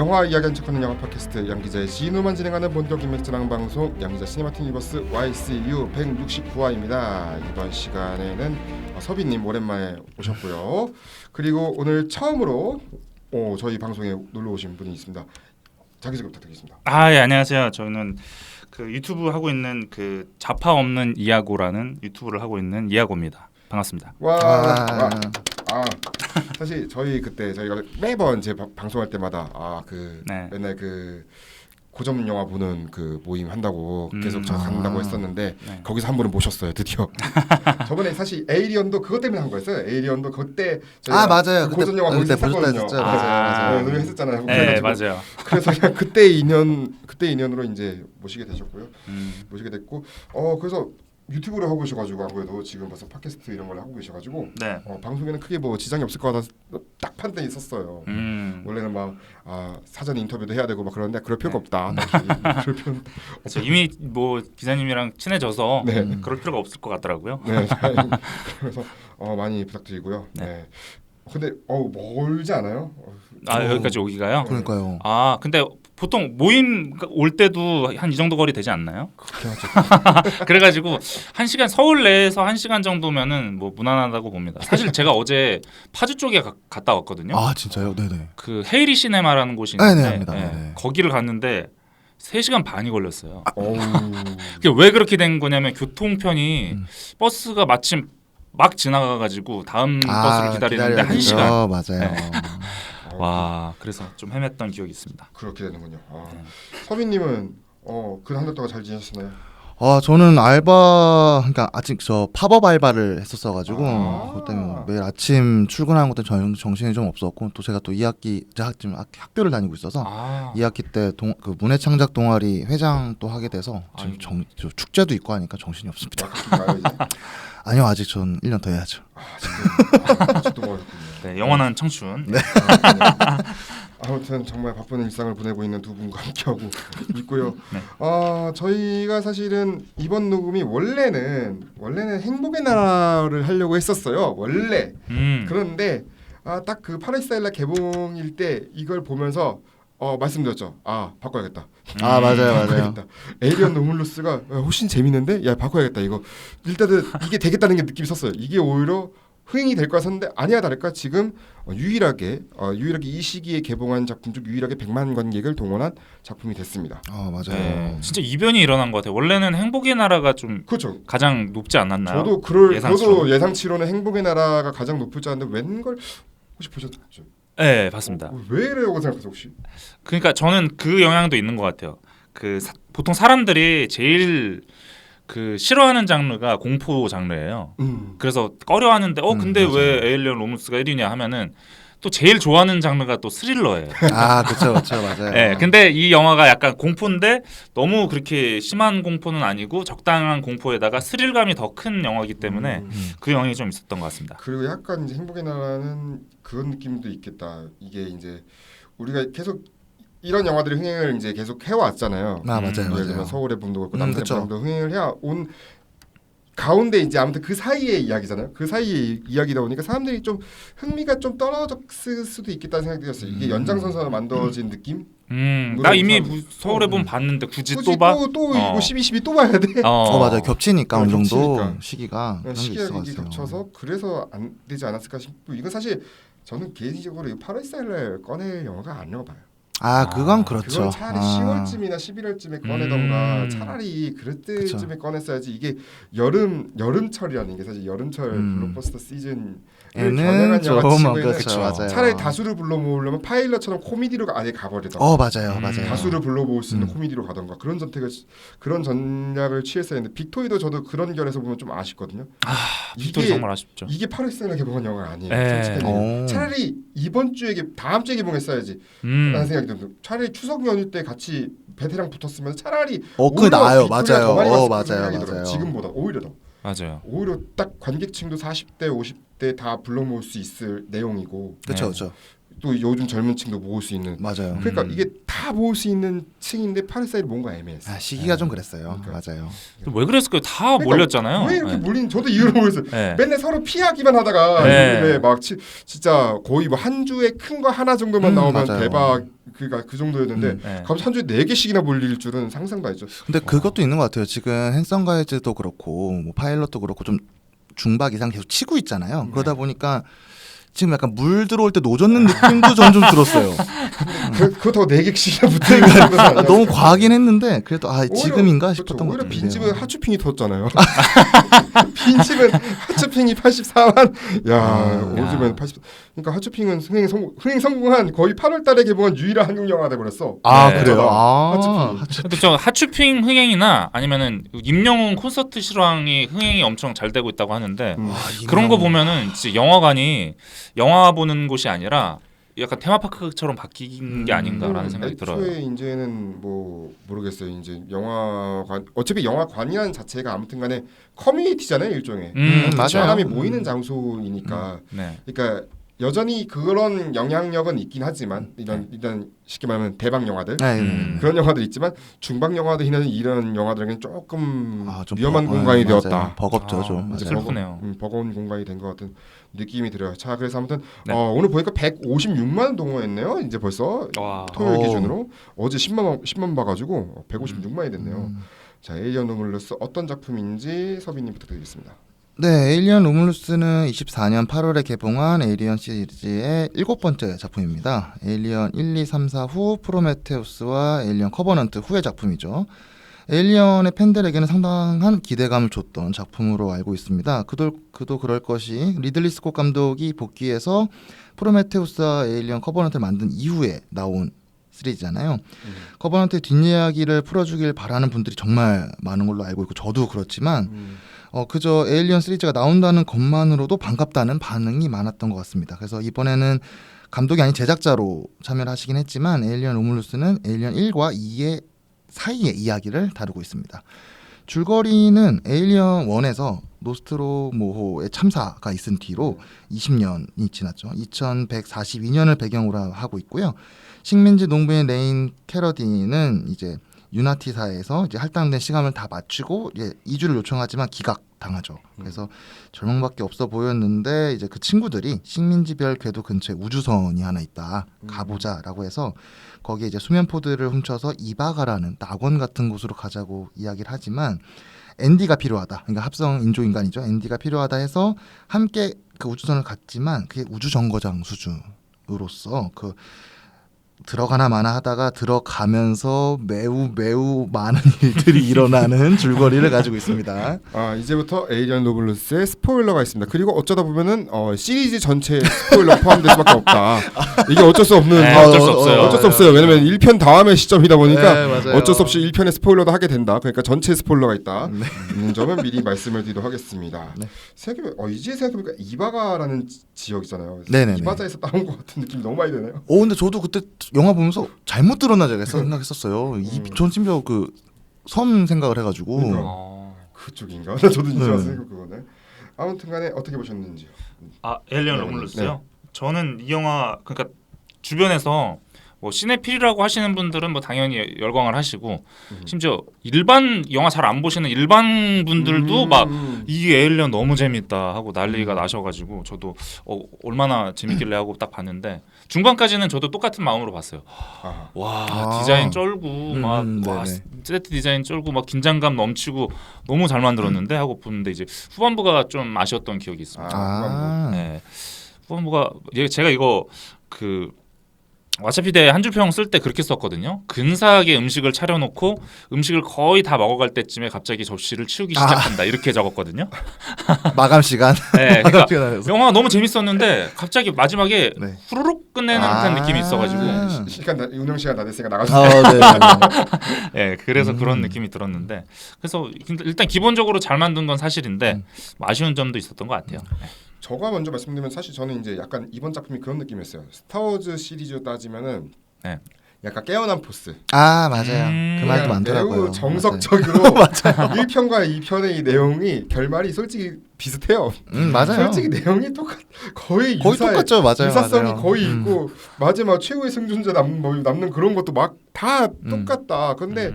영화 이야기하는 척하는 영화 팟캐스트 양기자의 진우만 진행하는 본격 인맥전환 방송 양기자 시네마틱 유니버스 YCU 169화입니다. 이번 시간에는 서빈님 오랜만에 오셨고요. 그리고 오늘 처음으로 저희 방송에 놀러 오신 분이 있습니다. 자기소개 부탁드리겠습니다. 예, 안녕하세요. 저는 그 유튜브 하고 있는 그 자파 없는 이야고라는 유튜브를 하고 있는 이야고입니다. 반갑습니다. 사실 저희가 매번 제 방송할 때마다 맨날 그 고전 영화 보는 그 모임 한다고 계속 저 간다고 했었는데 거기서 한 분을 모셨어요 드디어. 저번에 사실 에이리언도 그것 때문에 한 거였어요. 에이리언도 그때 맞아요. 그 고전 영화 거기서 했었거든요. 맞아요. 노래 했었잖아요. 네, 맞아요. 그래서 그냥 그때 인연으로 이제 모시게 되셨고요. 모시게 됐고 그래서 유튜브를 하고 계셔가지고 아무래도 지금 벌써 팟캐스트 이런 걸 하고 계셔가지고 방송에는 크게 뭐 지장이 없을 것 같아서 딱 판단이 있었어요. 원래는 막 사전 인터뷰도 해야 되고 막 그런데 그럴 필요가 없다. 그럴 필요는 그렇죠. 이미 뭐 기자님이랑 친해져서 그럴 필요가 없을 것 같더라고요. 네, 그래서 많이 부탁드리고요. 네. 근데 멀지 않아요? 여기까지 오기가요? 그러니까요. 근데 보통 모임 올 때도 한 이 정도 거리 되지 않나요? 그렇게 하죠. 그래가지고 1시간 서울 내에서 1시간 정도면은 뭐 무난하다고 봅니다. 사실 제가 어제 파주 쪽에 갔다 왔거든요. 진짜요? 네네. 그 헤이리 시네마라는 곳이 있는데 압니다. 네네. 거기를 갔는데 3시간 반이 걸렸어요. 그게 왜 그렇게 된 거냐면 교통편이 버스가 마침 막 지나가가지고 다음 버스를 기다리는데 1시간. 맞아요. 와, 그래서 좀 헤맸던 기억이 있습니다. 그렇게 되는군요. 서빈님은 그 한 달 동안 잘 지내셨나요? 저는 그러니까 아직 저 팝업 알바를 했었어가지고 그것 때문에 매일 아침 출근하는 것도 정신이 좀 없었고 또 제가 또 2학기 제가 지금 학교를 다니고 있어서 2학기 때 그 문해창작 동아리 회장 또 하게 돼서 지금 축제도 있고 하니까 정신이 없습니다. 아니요, 아직 전 1년 더 해야죠. 아직도 멀었군요. 네, 영원한 청춘. 네. 아무튼 정말 바쁜 일상을 보내고 있는 두 분과 함께하고 있고요. 저희가 사실은 이번 녹음이 원래는 행복의 나라를 하려고 했었어요. 원래. 그런데 딱 그 8월 14일날 개봉일 때 이걸 보면서 말씀드렸죠. 바꿔야겠다. 맞아요. 에이리언 노물로스가 훨씬 재밌는데 야 바꿔야겠다 이거. 일단은 이게 되겠다는 게 느낌이 섰어요. 이게 오히려 흥행이 될 거라 섰는데 아니야 다를까 지금 유일하게 이 시기에 개봉한 작품 중 유일하게 100만 관객을 동원한 작품이 됐습니다. 맞아요. 네, 진짜 이변이 일어난 것 같아요. 원래는 행복의 나라가 좀 그렇죠. 가장 높지 않았나요? 저도 예상치로는 행복의 나라가 가장 높을 줄 알았는데 웬걸 혹시 보셨죠? 네, 봤습니다. 왜 이래요 생각하세요 혹시? 그러니까 저는 그 영향도 있는 것 같아요. 보통 사람들이 제일 싫어하는 장르가 공포 장르예요. 그래서 꺼려하는데 근데 맞아요. 왜 에일리언 로무스가 1위냐 하면은 또 제일 좋아하는 장르가 또 스릴러예요. 그렇죠, 맞아요. 네, 근데 이 영화가 약간 공포인데 너무 그렇게 심한 공포는 아니고 적당한 공포에다가 스릴감이 더 큰 영화이기 때문에 그 영향이 좀 있었던 것 같습니다. 그리고 약간 이제 행복의 나라는 그런 느낌도 있겠다. 이게 이제 우리가 계속 이런 영화들이 흥행을 이제 계속 해왔잖아요. 맞아요. 예를 들면 서울의 봄도 그렇고 남산의 바람도 흥행을 해온 가운데 이제 아무튼 그 사이의 이야기잖아요. 그 사이의 이야기다 보니까 사람들이 좀 흥미가 좀 떨어졌을 수도 있겠다는 생각이 들었어요. 이게 연장선상으로 만들어진 느낌? 나 이미 서울의 봄 봤는데 굳이 또 봐? 또 이거 12 또 봐야 돼? 맞아요. 겹치니까 어느 정도 겹치니까. 시기가 이게 겹쳐서 그래서 안 되지 않았을까 싶고 이건 사실 저는 개인적으로 8월 14일날 꺼낼 영화가 아니라고 봐요. 그건 그렇죠. 그건 차라리 10월쯤이나 11월쯤에 꺼내던가 차라리 그럴 때쯤에 꺼냈어야지. 이게 여름철이라는 게 사실 여름철 블록버스터 시즌을 겨냥한 영화 치고에는 맞아요. 차라리 다수를 불러 모으려면 파일럿처럼 코미디로 아예 가버리던가 맞아요. 다수를 불러 모을 수 있는 코미디로 가던가 그런 전략을 취했어야 했는데 빅토이도 저도 그런 결에서 보면 좀 아쉽거든요. 빅토이 정말 아쉽죠. 이게 8월 14일에 개봉한 영화가 아니에요. 솔직히 차라리 이번 주에 다음 주에 개봉했어야지 라는 생각이 듭니다. 차라리 추석 연휴 때 같이 베테랑 붙었으면 차라리 그게 나아요. 빅토리가 맞아요. 더 많이 생각이 들어요. 지금보다 오히려 더. 맞아요. 오히려 딱 관객층도 40대 50대 다 불러 모을 수 있을 내용이고. 그렇죠. 또 요즘 젊은 층도 모을 수 있는. 맞아요. 그러니까 이게 다 모을 수 있는 층인데 파리사이드 뭔가 애매했어요. 시기가 좀 그랬어요. 그러니까. 맞아요. 왜 그랬을까요? 다 그러니까 몰렸잖아요. 왜 이렇게 네. 몰린? 저도 이유를 모르겠어요. 네. 맨날 서로 피하기만 하다가 네. 요즘에 막 진짜 거의 뭐 한 주에 큰 거 하나 정도만 나오면 맞아요. 대박. 그러니까 그 정도였는데 네. 갑자기 한 주에 4개씩이나 몰릴 줄은 상상도 안 했죠. 근데 그것도 있는 것 같아요. 지금 핸섬 가이즈도 그렇고 뭐 파일럿도 그렇고 좀 중박 이상 계속 치고 있잖아요. 그러다 보니까 지금 약간 물 들어올 때 노젓는 느낌도 전 좀 들었어요. 그렇다고 4개씩이나 붙는 건 아니야. 너무 과하긴 했는데 그래도 오히려- 지금인가 그렇죠. 싶었던 것 오히려 같아요. 빈집은 하추핑이 터졌잖아요. 빈집은 하추핑이 84만. 야, 요즘엔 80. 그러니까 하추핑은 흥행 성공한 거의 8월달에 개봉한 유일한 한국 영화가 돼 버렸어. 네. 그래요? 하추핑. 근데 저 하추핑 흥행이나 아니면은 임영웅 콘서트 실황이 흥행이 엄청 잘 되고 있다고 하는데 그런 거 보면은 진짜 영화관이 영화 보는 곳이 아니라 약간 테마파크처럼 바뀐 게 아닌가라는 생각이 들어요. 애초에 이제는 뭐 모르겠어요. 이제 영화관 어차피 영화관이라는 자체가 아무튼간에 커뮤니티잖아요, 일종의. 맞아요. 사람이 모이는 장소이니까. 네. 그러니까 여전히 그런 영향력은 있긴 하지만 이런 쉽게 말하면 대박 영화들 그런 영화들 있지만 중박 영화들이나 이런 영화들에게는 조금 좀 위험한 공간이 맞아요. 되었다. 버겁죠 좀. 맞아요. 맞아요. 슬프네요. 버거운 공간이 된 것 같은 느낌이 들어요. 자, 그래서 아무튼 네. 오늘 보니까 156만 원 동원했네요. 이제 벌써 와. 토요일 오. 기준으로 어제 10만 봐가지고 156만이 됐네요. 자, 에일리언 로물러스 어떤 작품인지 서빈님 부탁드리겠습니다. 네, 에일리언 로물루스는 24년 8월에 개봉한 에일리언 시리즈의 7번째 작품입니다. 에일리언 1, 2, 3, 4 후 프로메테우스와 에일리언 커버넌트 후의 작품이죠. 에일리언의 팬들에게는 상당한 기대감을 줬던 작품으로 알고 있습니다. 그도 그럴 것이 리들리 스콧 감독이 복귀해서 프로메테우스와 에일리언 커버넌트를 만든 이후에 나온 시리즈잖아요. 커버넌트의 뒷이야기를 풀어주길 바라는 분들이 정말 많은 걸로 알고 있고 저도 그렇지만 그저 에일리언 시리즈가 나온다는 것만으로도 반갑다는 반응이 많았던 것 같습니다. 그래서 이번에는 감독이 아닌 제작자로 참여를 하시긴 했지만 에일리언 로물루스는 에일리언 1과 2의 사이의 이야기를 다루고 있습니다. 줄거리는 에일리언 1에서 노스트로모호의 참사가 있은 뒤로 20년이 지났죠. 2142년을 배경으로 하고 있고요. 식민지 농부인 레인 캐러디는 이제 유나티사에서 이제 할당된 시간을 다 마치고 이제 이주를 요청하지만 기각당하죠. 그래서 절망밖에 없어 보였는데 이제 그 친구들이 식민지별 궤도 근처에 우주선이 하나 있다. 가보자라고 해서 거기에 이제 수면 포드를 훔쳐서 이바가라는 낙원 같은 곳으로 가자고 이야기를 하지만 앤디가 필요하다. 그러니까 합성 인조인간이죠. 앤디가 필요하다 해서 함께 그 우주선을 갔지만 그게 우주 정거장 수준으로서 그 들어가나 마나 하다가 들어가면서 매우 많은 일들이 일어나는 줄거리를 가지고 있습니다. 이제부터 에일리언 로물루스의 스포일러가 있습니다. 그리고 어쩌다 보면은 시리즈 전체에 스포일러 포함될 수밖에 없다. 이게 어쩔 수 없는 네, 어쩔 수 없어요. 어쩔 수 없어요. 왜냐면 1편 다음의 시점이다 보니까 네, 맞아요. 어쩔 수 없이 1편의 스포일러도 하게 된다. 그러니까 전체 스포일러가 있다. 있는 점은 미리 말씀을 드리도록 하겠습니다. 네. 이제 생각해보니까 이바가라는 지역이잖아요. 네네네. 이바자에서 따온 것 같은 느낌이 너무 많이 드네요. 근데 저도 그때 영화 보면서 잘못 들었나 제가 생각했었어요. 전 심지어 그 섬 생각을 해가지고 그러니까. 그쪽인가? 저도 이제 네. 와서 생각 그거네. 아무튼간에 어떻게 보셨는지요? 에일리언 로물루스요? 저는 이 영화 그러니까 주변에서 뭐 시네필이라고 하시는 분들은 뭐 당연히 열광을 하시고 심지어 일반 영화 잘 안 보시는 일반 분들도 막 이 에일리언 너무 재밌다 하고 난리가 나셔가지고 저도 얼마나 재밌길래 하고 딱 봤는데 중간까지는 저도 똑같은 마음으로 봤어요. 와 디자인 쩔고 와 세트 디자인 쩔고 막 긴장감 넘치고 너무 잘 만들었는데 하고 보는데 이제 후반부가 좀 아쉬웠던 기억이 있습니다. 네. 후반부가 제가 이거 그 와차피대 한 줄평 쓸 때 그렇게 썼거든요. 근사하게 음식을 차려놓고 음식을 거의 다 먹어갈 때쯤에 갑자기 접시를 치우기 시작한다 이렇게 적었거든요. 마감 시간. 네, 그러니까 영화가 너무 재밌었는데 갑자기 마지막에 후루룩 끝내는 듯한 느낌이 있어가지고 운영 시간 다 됐으니까 나가주세요. 네, 그래서 그런 느낌이 들었는데 그래서 일단 기본적으로 잘 만든 건 사실인데 아쉬운 점도 있었던 것 같아요. 네. 저가 먼저 말씀드리면 사실 저는 이제 약간 이번 작품이 그런 느낌이었어요. 스타워즈 시리즈 따지면은 약간 깨어난 포스. 맞아요. 그 말도 많더라고요. 매우 정석적으로 1편과 2편의 이 내용이 결말이 솔직히 비슷해요. 맞아요. 솔직히 내용이 거의 똑같죠. 맞아요. 유사성이 맞아요. 거의 있고 마지막 최후의 생존자 남는 그런 것도 막 다 똑같다. 근데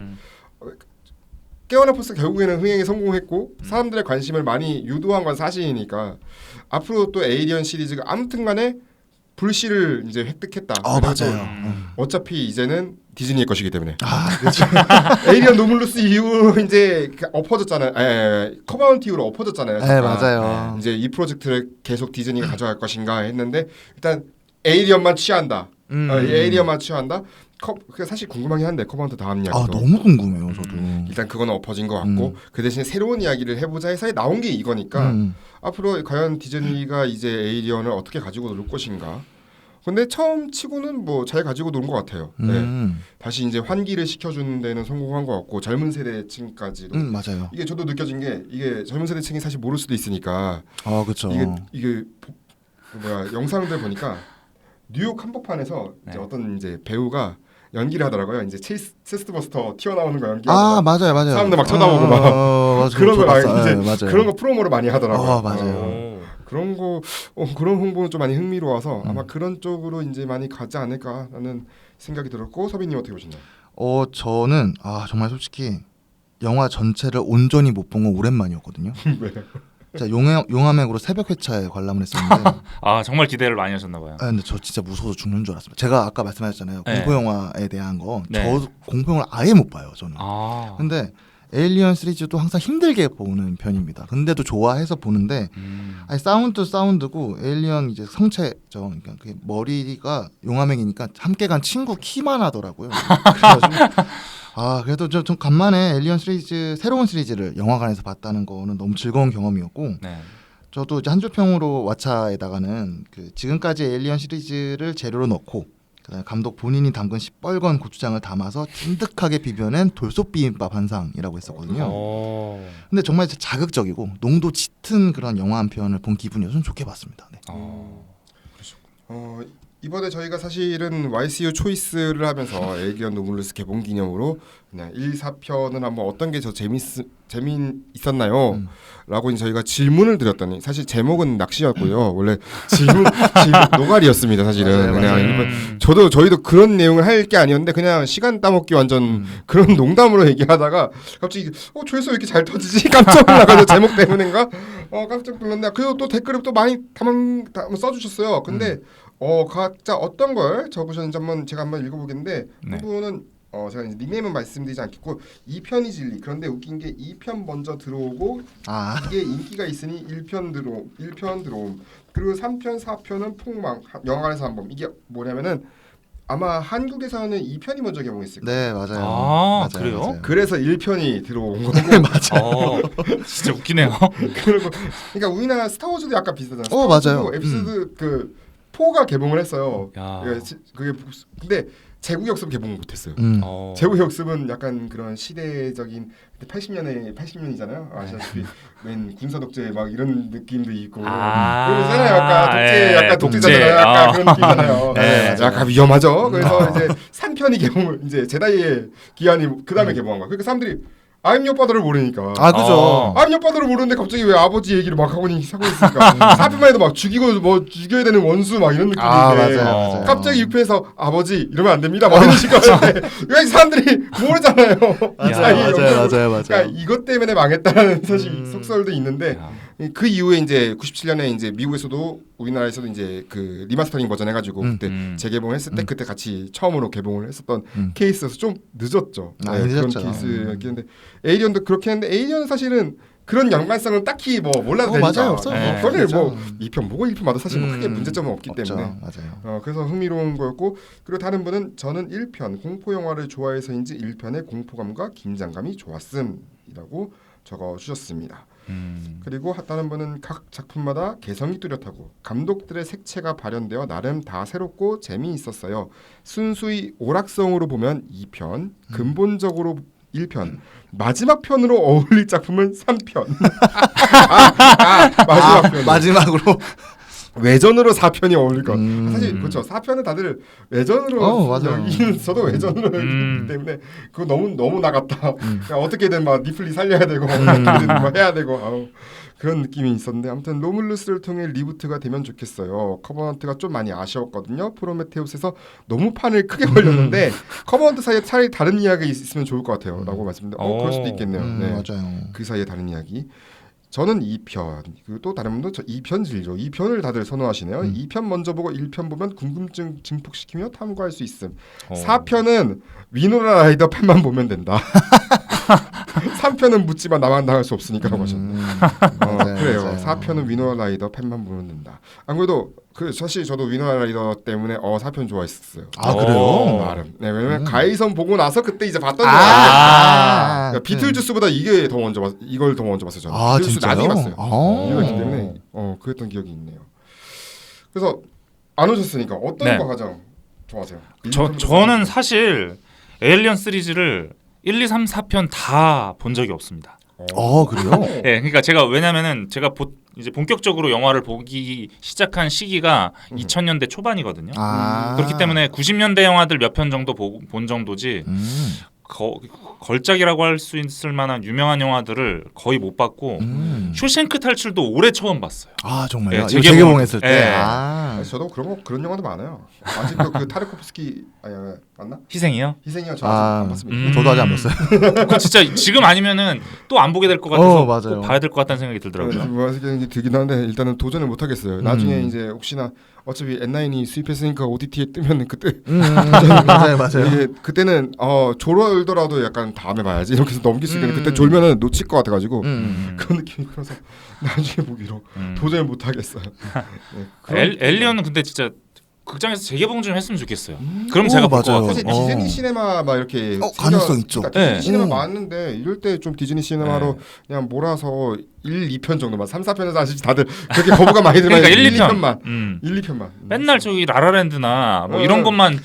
깨어나 포스 결국에는 흥행에 성공했고 사람들의 관심을 많이 유도한 건 사실이니까 앞으로 또 에이리언 시리즈가 아무튼간에 불씨를 이제 획득했다. 그래서 맞아요. 어차피 이제는 디즈니의 것이기 때문에. 그렇죠. 에이리언 노물루스 이후로 이제 엎어졌잖아요. 커바운티 이후로 엎어졌잖아요. 네, 맞아요. 이제 이 프로젝트를 계속 디즈니가 가져갈 것인가 했는데 일단 에이리언만 취한다. 에이리언만 취한다. 사실 궁금하긴 한데 커바운트 다음 이야기도. 너무 궁금해요, 저도. 일단 그거는 엎어진 것 같고 그 대신 새로운 이야기를 해보자 해서 나온 게 이거니까 앞으로 과연 디즈니가 이제 에이리언을 어떻게 가지고 놀 것인가. 근데 처음 치고는 뭐 잘 가지고 노는 것 같아요. 네. 다시 이제 환기를 시켜주는 데는 성공한 것 같고 젊은 세대층까지도. 맞아요. 이게 저도 느껴진 게 이게 젊은 세대층이 사실 모를 수도 있으니까. 그렇죠. 이게 영상들 보니까 뉴욕 한복판에서 이제 어떤 이제 배우가 연기를 하더라고요. 이제 체스트 버스터 튀어나오는 거 연기하고. 맞아요. 사람들 막 쳐다보고 막 맞아, 그런 거 봤어요. 이제 그런 거 프로모를 많이 하더라고요. 맞아요. 그런 거 그런 홍보는 좀 많이 흥미로워서 아마 그런 쪽으로 이제 많이 가지 않을까라는 생각이 들었고 서빈님 어떻게 보시나요? 저는 정말 솔직히 영화 전체를 온전히 못 본 건 오랜만이었거든요. 왜요? 제가 용암액으로 새벽 회차에 관람을 했었는데 정말 기대를 많이 하셨나 봐요. 근데 저 진짜 무서워서 죽는 줄 알았습니다. 제가 아까 말씀하셨잖아요. 네. 공포 영화에 대한 거. 네. 저 공포 영화를 아예 못 봐요, 저는. 근데 에일리언 시리즈도 항상 힘들게 보는 편입니다. 근데도 좋아해서 보는데 아니 사운드고 에일리언 이제 성체죠. 그러니까 그게 머리가 용암액이니까 함께 간 친구 키만 하더라고요. 그래가지고 그래도 좀 간만에 에일리언 시리즈 새로운 시리즈를 영화관에서 봤다는 거는 너무 즐거운 경험이었고 네. 저도 이제 한 줄평으로 왓챠에다가는 그 지금까지 에일리언 시리즈를 재료로 넣고 그다음에 감독 본인이 담근 시뻘건 고추장을 담아서 찐득하게 비벼낸 돌솥 비빔밥 한상이라고 했었거든요. 근데 정말 자극적이고 농도 짙은 그런 영화 한 편을 본 기분이어서 좀 좋게 봤습니다. 네. 이번에 저희가 사실은 YCU 초이스를 하면서 에이리언 노물루스 개봉 기념으로 그냥 1, 4편은 한번 어떤 게 더 재미있었나요? 라고 이제 저희가 질문을 드렸더니 사실 제목은 낚시였고요. 원래 질문 노가리였습니다. 사실은 그냥 저희도 그런 내용을 할 게 아니었는데 그냥 시간 따먹기 완전 그런 농담으로 얘기하다가 갑자기 조회수 왜 이렇게 잘 터지지? 깜짝 놀라가지고 제목 때문인가? 깜짝 놀랐는데 그리고 또 댓글을 또 많이 써주셨어요. 근데 각자 어떤 걸 적으셨는지 제가 한번 읽어보겠는데 한 분은 제가 이제 닉네임은 말씀드리지 않겠고 2편이 진리. 그런데 웃긴 게 2편 먼저 들어오고 이게 인기가 있으니 1편 들어옴. 그리고 3편 4편은 폭망. 영화관에서 한 번. 이게 뭐냐면은 아마 한국에서는 2편이 먼저 개봉했을 거예요. 네, 맞아요. 그래요? 맞아요. 그래서 1편이 들어온 거고. 맞아요. 진짜 웃기네요. 그러니까 우리나라 스타워즈도 약간 비슷하잖아요. 맞아요. 에피소드 그 4가 개봉을 했어요. 야. 그게 근데 제국 역습 개봉 못했어요. 제국 역습은 약간 그런 시대적인 80년이잖아요. 아시다시피 맨 군사 독재 막 이런 느낌도 있고 그러잖아요. 약간 독재자잖아요. 약간 그런 느낌이잖아요. 약간 위험하죠. 그래서 이제 3편이 개봉을 이제 제다이의 기한이 그 다음에 개봉한 거야. 그러니까 사람들이 아임 옆바다를 모르니까. 그죠. 아임 옆바다를 모르는데 갑자기 왜 아버지 얘기를 막 하고 있으니까 4편만 해도 막 죽여야 되는 원수 막 이런 느낌인데 맞아요. 갑자기 6편에서 아버지 이러면 안 됩니다. 막 이런 식으로 하는데 왜 사람들이 모르잖아요. 맞아요. 그러니까 이것 때문에 망했다는 사실 속설도 있는데 그 이후에 이제 97년에 이제 미국에서도 우리나라에서도 이제 그 리마스터링 버전 해가지고 그때 재개봉했을 때 그때 같이 처음으로 개봉을 했었던 케이스여서 좀 늦었죠. 늦었죠. 그런 케이스였긴 한데 에이리언도 그렇게 했는데 에이리언은 사실은 그런 연관성은 딱히 뭐 몰라도 되니까. 맞아요. 없어요. 그거는 뭐 2편 보고 1편 봐도 사실 뭐 크게 문제점은 없기 없죠. 때문에. 맞아요. 그래서 흥미로운 거였고 그리고 다른 분은 저는 1편 공포 영화를 좋아해서인지 1편의 공포감과 긴장감이 좋았음이라고 적어주셨습니다. 그리고 다른 분은 각 작품마다 개성이 뚜렷하고 감독들의 색채가 발현되어 나름 다 새롭고 재미있었어요. 순수히 오락성으로 보면 2편, 근본적으로 1편, 마지막 편으로 어울릴 작품은 3편. 마지막 편. 마지막으로 외전으로 4편이 어울릴 것 같아요. 사실 그렇죠. 4편은 다들 외전으로 맞아요. 여기는 저도 외전으로 여기기 때문에 그거 너무 나갔다. 그러니까 어떻게든 막 니플리 살려야 되고 어떻게든 막 해야 되고 그런 느낌이 있었는데 아무튼 로뮬루스를 통해 리부트가 되면 좋겠어요. 커버넌트가 좀 많이 아쉬웠거든요. 프로메테우스에서 너무 판을 크게 벌렸는데 커버넌트 사이에 차라리 다른 이야기가 있으면 좋을 것 같아요. 라고 말씀드렸는데 그럴 수도 있겠네요. 네. 맞아요. 그 사이에 다른 이야기. 저는 2편 그리고 또 다른 분도 2편 질죠. 2편을 다들 선호하시네요. 2편 먼저 보고 1편 보면 궁금증 증폭시키며 탐구할 수 있음. 4편은 위노나 라이더 팬만 보면 된다. 3편은 묻지만 나만 당할 수 없으니까라고 하셨네. 그래요. 맞아요. 4편은 위노나 라이더 팬만 보면 된다. 안 그래도 그 사실 저도 위노나 라이더 때문에 4편 좋아했었어요. 아 그래요? 나름. 네, 왜냐면 가이선 보고 나서 그때 이제 봤던 그러니까 비틀주스보다 이게 더 먼저 이걸 더 먼저 봤어요. 저는. 비틀주스 진짜요? 나중에 봤어요. 이거였기 때문에 그랬던 기억이 있네요. 그래서 안 오셨으니까 어떤 네. 거 가장 좋아하세요? 저는 사실 에일리언 시리즈를 1, 2, 3, 4편 다 본 적이 없습니다. 그래요? 네, 그러니까 제가 왜냐면은 제가 이제 본격적으로 영화를 보기 시작한 시기가 2000년대 초반이거든요. 그렇기 때문에 90년대 영화들 몇 편 정도 본 정도지 걸작이라고 할 수 있을 만한 유명한 영화들을 거의 못 봤고 쇼생크 탈출도 올해 처음 봤어요. 아 정말요? 네, 재개봉했을 때. 네. 저도 그런 영화도 많아요. 아직도 그 타르코프스키 맞나? 희생이요? 희생이요. 저 아직 안 봤습니다. 저도 아직 안 봤어요. 그 진짜 지금 아니면은 또 안 보게 될 것 같아서 맞아요. 꼭 봐야 될 것 같다는 생각이 들더라고요. 뭐 생각이 들긴 하는데 일단은 도전을 못 하겠어요. 나중에 이제 혹시나 어차피 N9이 수입했으니까 OTT에 뜨면 그때 맞아요. 이게 그때는 졸더라도 약간 다음에 봐야지 이렇게 해서 넘길 수 있는데 그때 졸면은 놓칠 것 같아가지고 그런 느낌이 들어서 나중에 보기로 도전을 못 하겠어요. 네, 엘리언은 근데 진짜 극장에서 재개봉 좀 했으면 좋겠어요. 그럼 제가 볼 것 맞아요. 같아요. 사실 디즈니 시네마 막 이렇게 가능성 있죠. 그러니까 디즈니 네. 시네마 많은데 이럴 때 좀 디즈니 시네마로 그냥 몰아서 1, 2편 정도만 3, 4편에서 사실 다들 그렇게 거부가 많이 들면 그러니까 1, 1, 2편. 2편만 1, 2편만 맨날 저기 라라랜드나 뭐 이런 것만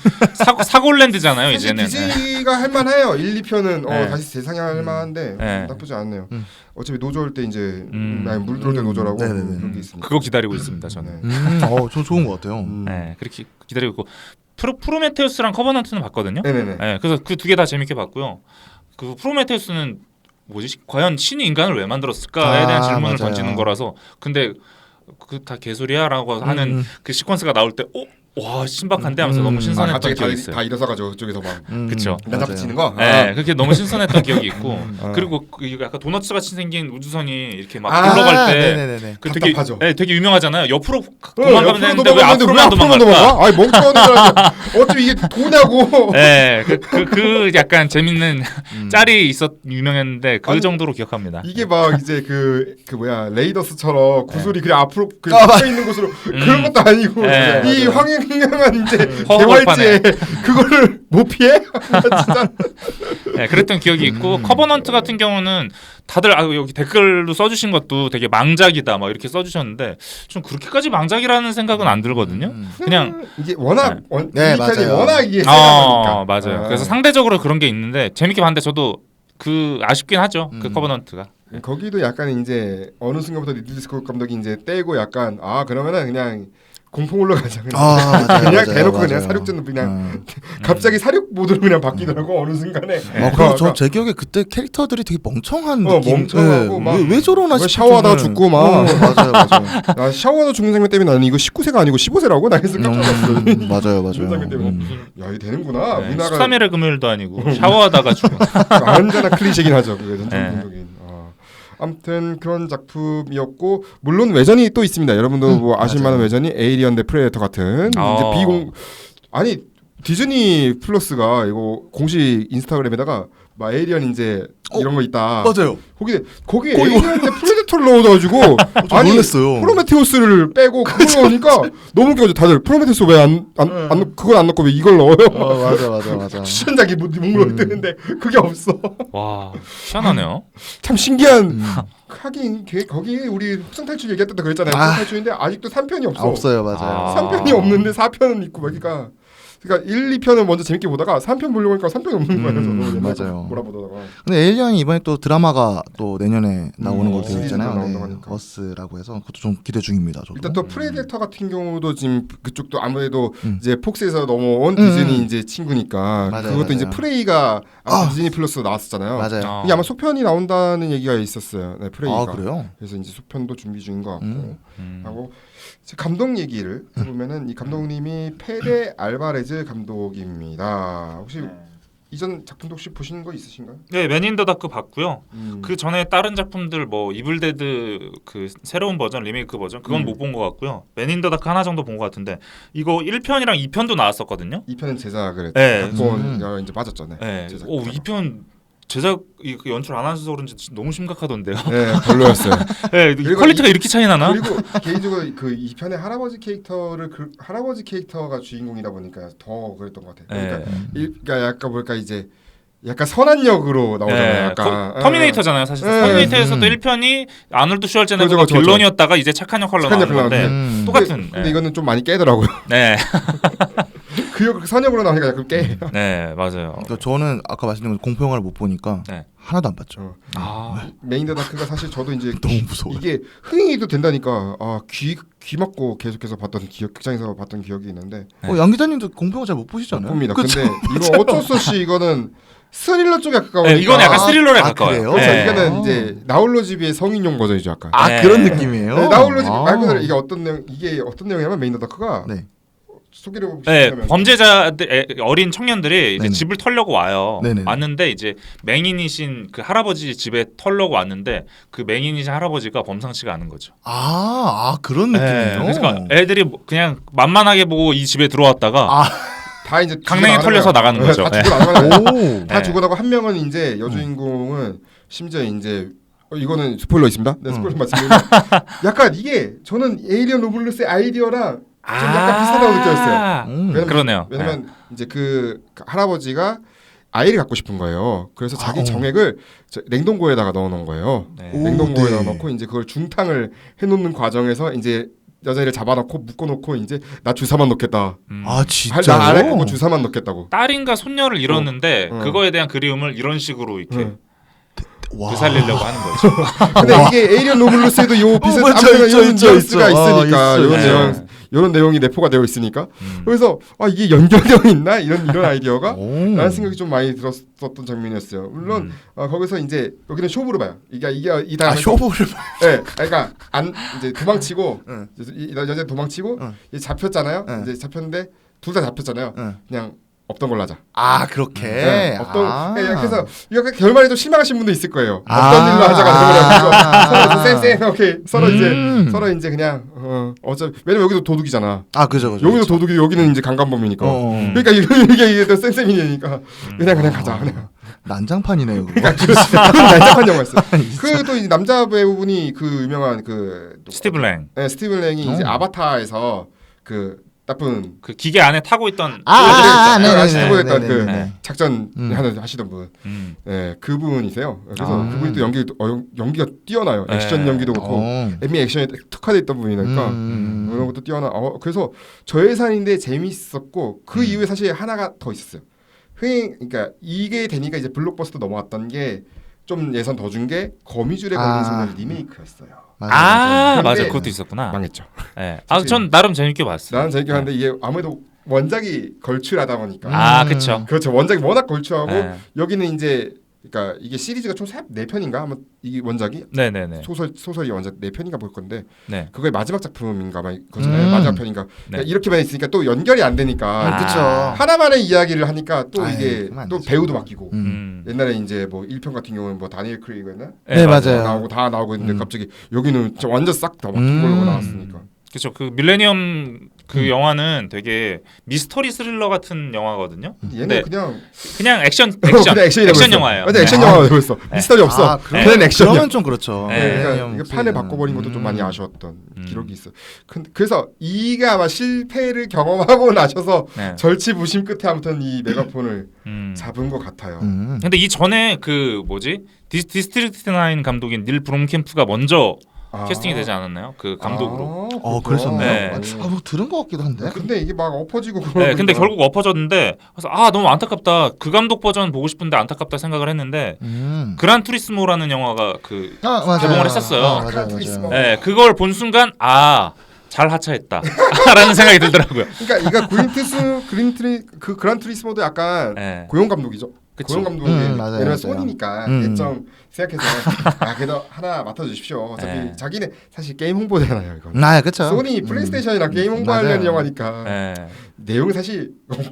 사골랜드잖아요. 사실 이제는. 디즈니가 할만해요. 1, 2편은 네. 다시 재상영할 만한데 네. 나쁘지 않네요. 어차피 노조일 때 이제 물 들어올 때 노조라고 네네네. 그런 게 있습니다. 그거 기다리고 있습니다. 저는. 저 좋은 것 같아요. 네, 그렇게 기다리고 있고 프로메테우스랑 커버넌트는 봤거든요. 네네네. 네, 그래서 그 두 개 다 재밌게 봤고요. 그 프로메테우스는 뭐지? 과연 신이 인간을 왜 만들었을까에 대한 질문을 맞아요. 던지는 거라서 근데 그 다 개소리야라고 하는 그 시퀀스가 나올 때 와 신박한데 하면서 너무 신선했던 갑자기 기억이 있어요. 다 일어서가지고 그쪽에서 막 그쵸. 면접 붙이는 거. 네, 그렇게 너무 신선했던 기억이 있고 그리고 그 약간 도넛 같이 생긴 우주선이 이렇게 막 굴러갈 때 네네네. 그 되게 답답하죠. 되게 유명하잖아요. 옆으로 도망가면 옆으로 되는데 왜 앞으로만 왜 도망갈까? 아니 멍청한 사람 어차피 이게 도냐고. 네, 그 약간 재밌는 짤이 유명했는데 그 정도로 기억합니다. 이게 막 이제 그 뭐야 레이더스처럼 구슬이 그냥 앞으로 그냥 붙어 있는 곳으로 그런 것도 아니고 네, 이 황행한 이제 허허벌판에. 개활지에 그거를 못 피해? 진짜. 네, 그랬던 기억이 있고 커버넌트 같은 경우는 다들 여기 댓글로 써주신 것도 되게 망작이다 막 이렇게 써주셨는데 좀 그렇게까지 망작이라는 생각은 안 들거든요. 그냥 이게 워낙 네, 이미탄이 맞아요. 워낙 이게 세다 보니까. 맞아요. 그래서 상대적으로 그런 게 있는데 재밌게 봤는데 저도 그 아쉽긴 하죠. 그 커버넌트가. 거기도 약간 이제 어느 순간부터 리들리 스콧 감독이 이제 떼고 약간 그러면은 그냥 공포물로 가자 그냥 그냥 대놓고 그냥 사륙전도 그냥 갑자기 사륙 모드로 그냥 바뀌더라고 어느 순간에. 그래서 제 기억에 그때 캐릭터들이 되게 멍청한 느낌. 멍청하고 막 왜 저러나 왜 싶을 샤워하다 정도는. 죽고 막. 맞아요. 나 샤워하다 죽는 장면 때문에 나는 이거 19세가 아니고 15세라고 나 했을 깜짝 놀랐어. 맞아요. 장면 때문에 야 이게 되는구나. 네, 미나가 13일의 금요일도 아니고 샤워하다가 죽은. 언제나 클리셰긴 하죠. 그게 전통 네. 감독인. 아무튼 그런 작품이었고 물론 외전이 또 있습니다. 여러분도 뭐 아실만한 외전이 에이리언 대 프레데터 같은 이제 아니 디즈니 플러스가 이거 공식 인스타그램에다가 막 에이리언 이제 이런 거 있다. 맞아요. 거기 에이리언 대 프레데터를 넣어가지고 아니 놀랐어요. 프로메테우스를 빼고 그걸 넣으니까 너무 웃겨져. 다들 프로메테우스 왜 그걸 안 넣고 왜 이걸 넣어요? 맞아. 추천작이 목록에 뜨는데 그게 없어. 와 희한하네요. 참 신기한. 하긴 거기 우리 흑성 탈출 얘기할 때도 그랬잖아요. 흑성 탈출인데 아직도 3편이 없어. 없어요, 맞아요. 3편이 없는데 4편은 있고 그러니까 그러니까 1, 2편을 먼저 재밌게 보다가 3편 보려고 하니까 3편이 없는 거예요. 저도 옛날에 맞아요. 몰아보다가. 근데 에일리언이 이번에 또 드라마가 또 내년에 나오는 걸로 되어 시리즈가 있잖아요. 나온다고 네, 하니까. 어스라고 해서 그것도 좀 기대 중입니다. 저도. 일단 또 프레데터 같은 경우도 지금 그쪽도 아무래도 음. 이제 폭스에서 넘어온 디즈니 이제 친구니까 맞아요, 그것도 맞아요. 이제 프레이가 디즈니 플러스로 나왔었잖아요. 맞아요. 이게 아마 소편이 나온다는 얘기가 있었어요. 네, 프레이가. 아 그래요? 그래서 이제 소편도 준비 중인 것 같고 음. 하고 이제 감독 얘기를 해보면은 이 감독님이 페데 알바레즈 감독입니다. 혹시 이전 작품도 혹시 보시는 거 있으신가요? 네, 맨 인 더 다크 봤고요. 그 전에 다른 작품들 뭐 이블데드 그 새로운 버전 리메이크 버전 그건 못 본 것 같고요. 맨 인 더 다크 하나 정도 본 것 같은데 이거 1편이랑 2편도 나왔었거든요. 2편은 제작을 했죠. 네. 각본이 이제 빠졌죠. 네. 네. 제작. 오 2편 제작 그 연출 안 하셔서 그런지 너무 심각하던데요. 네, 별로였어요. 네, 그리고 퀄리티가 이렇게 차이 나나? 그리고 개인적으로 그 2편의 할아버지 캐릭터를 할아버지 캐릭터가 주인공이다 보니까 더 그랬던 것 같아요. 그러니까, 네. 그러니까 약간 뭘까 이제 약간 선한 역으로 나오잖아요. 네, 약간 터미네이터잖아요, 사실. 네. 터미네이터에서도 1편이 아놀드 슈왈제네거가 그렇죠, 그렇죠. 빌런이었다가 이제 착한 역할로 착한 나오는 역할로 건데 나오는데. 똑같은. 근데 이거는 좀 많이 깨더라고요. 네, 그 역 선역으로 나오니까 약간 깨. 네 맞아요. 그러니까 저는 아까 말씀드린 공포 영화를 못 보니까 네. 하나도 안 봤죠. 아, 메인 더 다크가 사실 저도 이제 너무 무서워요. 이게 흥행이도 된다니까 귀 막고 계속해서 봤던 극장에서 봤던 기억이 있는데 네. 양 기자님도 공포 영화 잘 못 보시잖아요. 봅니다. 그쵸? 근데 이거 어쩔 수 없이 이거는 스릴러 쪽에 가까우니까 네, 이건 약간 스릴러에 아, 가까워요. 그래요? 그렇죠. 네. 이거는 이제 나홀로집의 성인용 버전이죠, 약간. 아 네. 그런 느낌이에요. 네, 나홀로집 아. 말 그대로 이게 어떤 내용이냐면 메인 더 다크가 네. 소개를 네, 해보시면 범죄자들 어린 청년들이 이제 네네. 집을 털려고 와요. 네네. 왔는데 이제 맹인이신 그 할아버지 집에 털려고 왔는데 그 맹인이신 할아버지가 범상치가 않은 거죠. 아 그런 네, 느낌이에요. 그래서 애들이 그냥 만만하게 보고 이 집에 들어왔다가 아. 다 이제 강냉이 털려서 나가는 거죠. 다 죽고 나가는 거예요. 오. 다 죽고 나고 한 명은 이제 여주인공은 심지어 이제 이거는 스포일러 있습니다. 네, 스포일러 말씀드리면 약간 이게 저는 에이리언 로블루스의 아이디어랑 좀 약간 비슷하다고 느꼈어요. 왜냐면, 그러네요. 왜냐면 이제 그 할아버지가 아이를 갖고 싶은 거예요. 그래서 자기 정액을 냉동고에다가 넣어놓은 거예요. 네. 냉동고에 네. 넣어놓고 이제 그걸 중탕을 해놓는 과정에서 이제 여자애를 잡아놓고 묶어놓고 이제 나 주사만 넣겠다. 아 나안 할 거고 진짜요? 주사만 넣겠다고. 딸인가 손녀를 잃었는데 어. 그거에 대한 그리움을 이런 식으로 이렇게 와. 되살리려고 하는 거죠. 근데 이게 에이리언 로블루스에도 요 비슷한 맞죠, 아무튼 있죠, 이런 있죠, 뉘앙스가 있죠. 있으니까 있어요. 이런 네. 내용 이런 내용이 내포가 되어 있으니까 그래서 이게 연결되어 있나 이런 아이디어가 오. 라는 생각이 좀 많이 들었었던 장면이었어요. 물론 거기서 이제 여기는 쇼부를 봐요. 이게 이 다음에 쇼부를 네, 그러니까 이제 도망치고 응. 이 여자 도망치고 응. 이제 잡혔잖아요. 응. 이제 잡혔는데 둘 다 잡혔잖아요. 응. 그냥 없던 걸로 하자. 아 그렇게. 네, 아. 그래서 이거 결말에 좀 실망하신 분도 있을 거예요. 아. 없던 일로 하자가 아. 되버려가지고 서로 오케이 음. 서로 이제 그냥 어차피 왜냐면 여기도 도둑이잖아. 아 그죠. 여기도 도둑이 여기는 이제 강간범이니까. 어. 그러니까 이게 또 쌩쌩이니까 그냥 가자. 그냥. 난장판이네요. 그거. 그건 난장판 영화였어. 그또 이제 남자 배우분이 그 유명한 그 스티브 랭. 네, 스티븐 랭이 이제 아바타에서 그 나쁜 그 기계 안에 타고 있던 하시고 했던 그 네. 작전 하시던 분, 네, 그분이세요. 그래서 그분이 또 연기가 뛰어나요. 네. 액션 연기도 그렇고 애미 액션에 특화돼 있던 분이니까 그런 것도 뛰어나. 그래서 저예산인데 재밌었고 그 이후에 사실 하나가 더 있었어요. 그러니까 이게 되니까 이제 블록버스터 넘어왔던 게 좀 예산 더 준 게 거미줄에 걸린 소년 리메이크였어요. 맞아 그런데 그것도 있었구나. 망했죠. 네. 전 나름 재밌게 봤어요. 나는 재밌게 봤는데 이게 아무래도 원작이 걸출하다 보니까 아 그렇죠. 그렇죠. 원작이 워낙 걸출하고 네. 여기는 이제 그러니까 이게 시리즈가 총 4편인가 아마 이 원작이 네네네. 소설이 원작 4편인가 볼 건데 네. 그거의 마지막 작품인가 봐 거잖아요. 마지막 편인가. 네. 그러니까 이렇게만 있으니까 또 연결이 안 되니까 그쵸. 하나만의 이야기를 하니까 또 아유, 이게 그러면 안 또 되죠. 배우도 바뀌고 옛날에 옛날에 이제 뭐 1편 같은 경우는 뭐 다니엘 크레이그였나 네, 맞아요. 나오고 다 나오고 있는데 갑자기 여기는 진짜 완전 싹 다 바뀐 걸로 나왔으니까. 그렇죠. 그 밀레니엄 그 영화는 되게 미스터리 스릴러 같은 영화거든요. 얘는 그냥 액션 액션 영화예요. 맞아, 액션 영화가 되고 있어. 미스터리 없어. 아, 그냥 액션이야. 그러면 좀 그렇죠. 네. 그러니까 이게 판을 바꿔버린 것도 좀 많이 아쉬웠던 기록이 있어. 그래서 이게 아마 실패를 경험하고 나셔서 네. 절치부심 끝에 아무튼 이 메가폰을 잡은 것 같아요. 근데 이 전에 그 뭐지 디스트릭트 9 감독인 닐 브롬캠프가 먼저 캐스팅이 되지 않았나요? 그 감독으로. 그랬었나요? 네. 뭐 들은 것 같기도 한데. 근데 이게 막 엎어지고 네, 근데 결국 엎어졌는데 그래서 너무 안타깝다. 그 감독 버전 보고 싶은데 안타깝다 생각을 했는데 그란 투리스모라는 영화가 그 맞아요. 개봉을 했었어요. 맞아요, 그란 맞아요. 투리스모. 네, 그걸 본 순간 잘 하차했다라는 생각이 들더라고요. 그러니까 이거 그란 투리스모도 약간 네. 고용 감독이죠. 그쵸. 고용 감독이 맞아요, 왜냐면 맞아요. 소니니까 음. 대점 생각해서 그래도 하나 맡아주십시오. 어차피 네. 자기는 사실 게임 홍보잖아요. 이거. 그쵸. 소니 플레이스테이션이랑 게임 홍보하려는 맞아요. 영화니까 네. 내용 사실 아니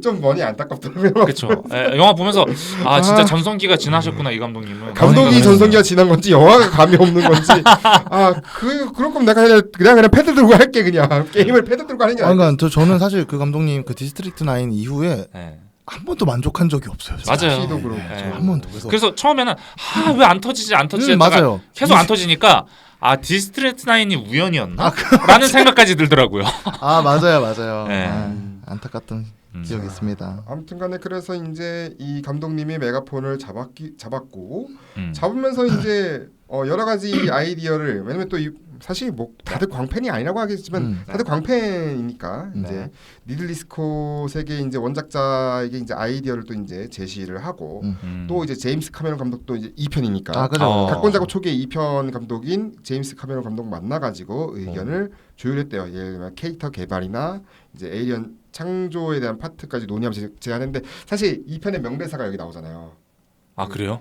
좀 많이 안타깝더라고요. 그렇죠. 영화 보면서 진짜 전성기가 지나셨구나 이 감독님은. 감독이 전성기가 지난 건지 영화가 감이 없는 건지 그럴 거면 내가 그냥 패드 들고 할게 그냥 게임을 패드 들고 하는 게 아니야. 그러니까 저는 사실 그 감독님 그 디스트릭트 9 이후에 네. 한 번도 만족한 적이 없어요. 진짜. 맞아요. 시도 그렇고. 네. 한 번도. 그래서 처음에는 왜 안 터지지 했다가 맞아요. 계속 안 터지니까 디스트레이트 9이 우연이었나? 라는 생각까지 들더라고요. 맞아요. 네. 안타깝던 기억이 있습니다. 아무튼간에 그래서 이제 이 감독님이 메가폰을 잡았고 음. 잡으면서 이제 여러 가지 아이디어를 왜냐면 또 사실 뭐 다들 광팬이 아니라고 하겠지만 다들 광팬이니까 이제 리들리 스콧에게 이제 원작자에게 이제 아이디어를 또 이제 제시를 하고 또 이제 제임스 카메론 감독도 이제 2편이니까 그죠. 각본 작업 초기에 2편 감독인 제임스 카메론 감독 만나가지고 의견을 조율했대요. 예를 들면 캐릭터 개발이나 이제 에이리언 창조에 대한 파트까지 논의하면서 제안했는데 사실 2편의 명대사가 여기 나오잖아요. 그래요?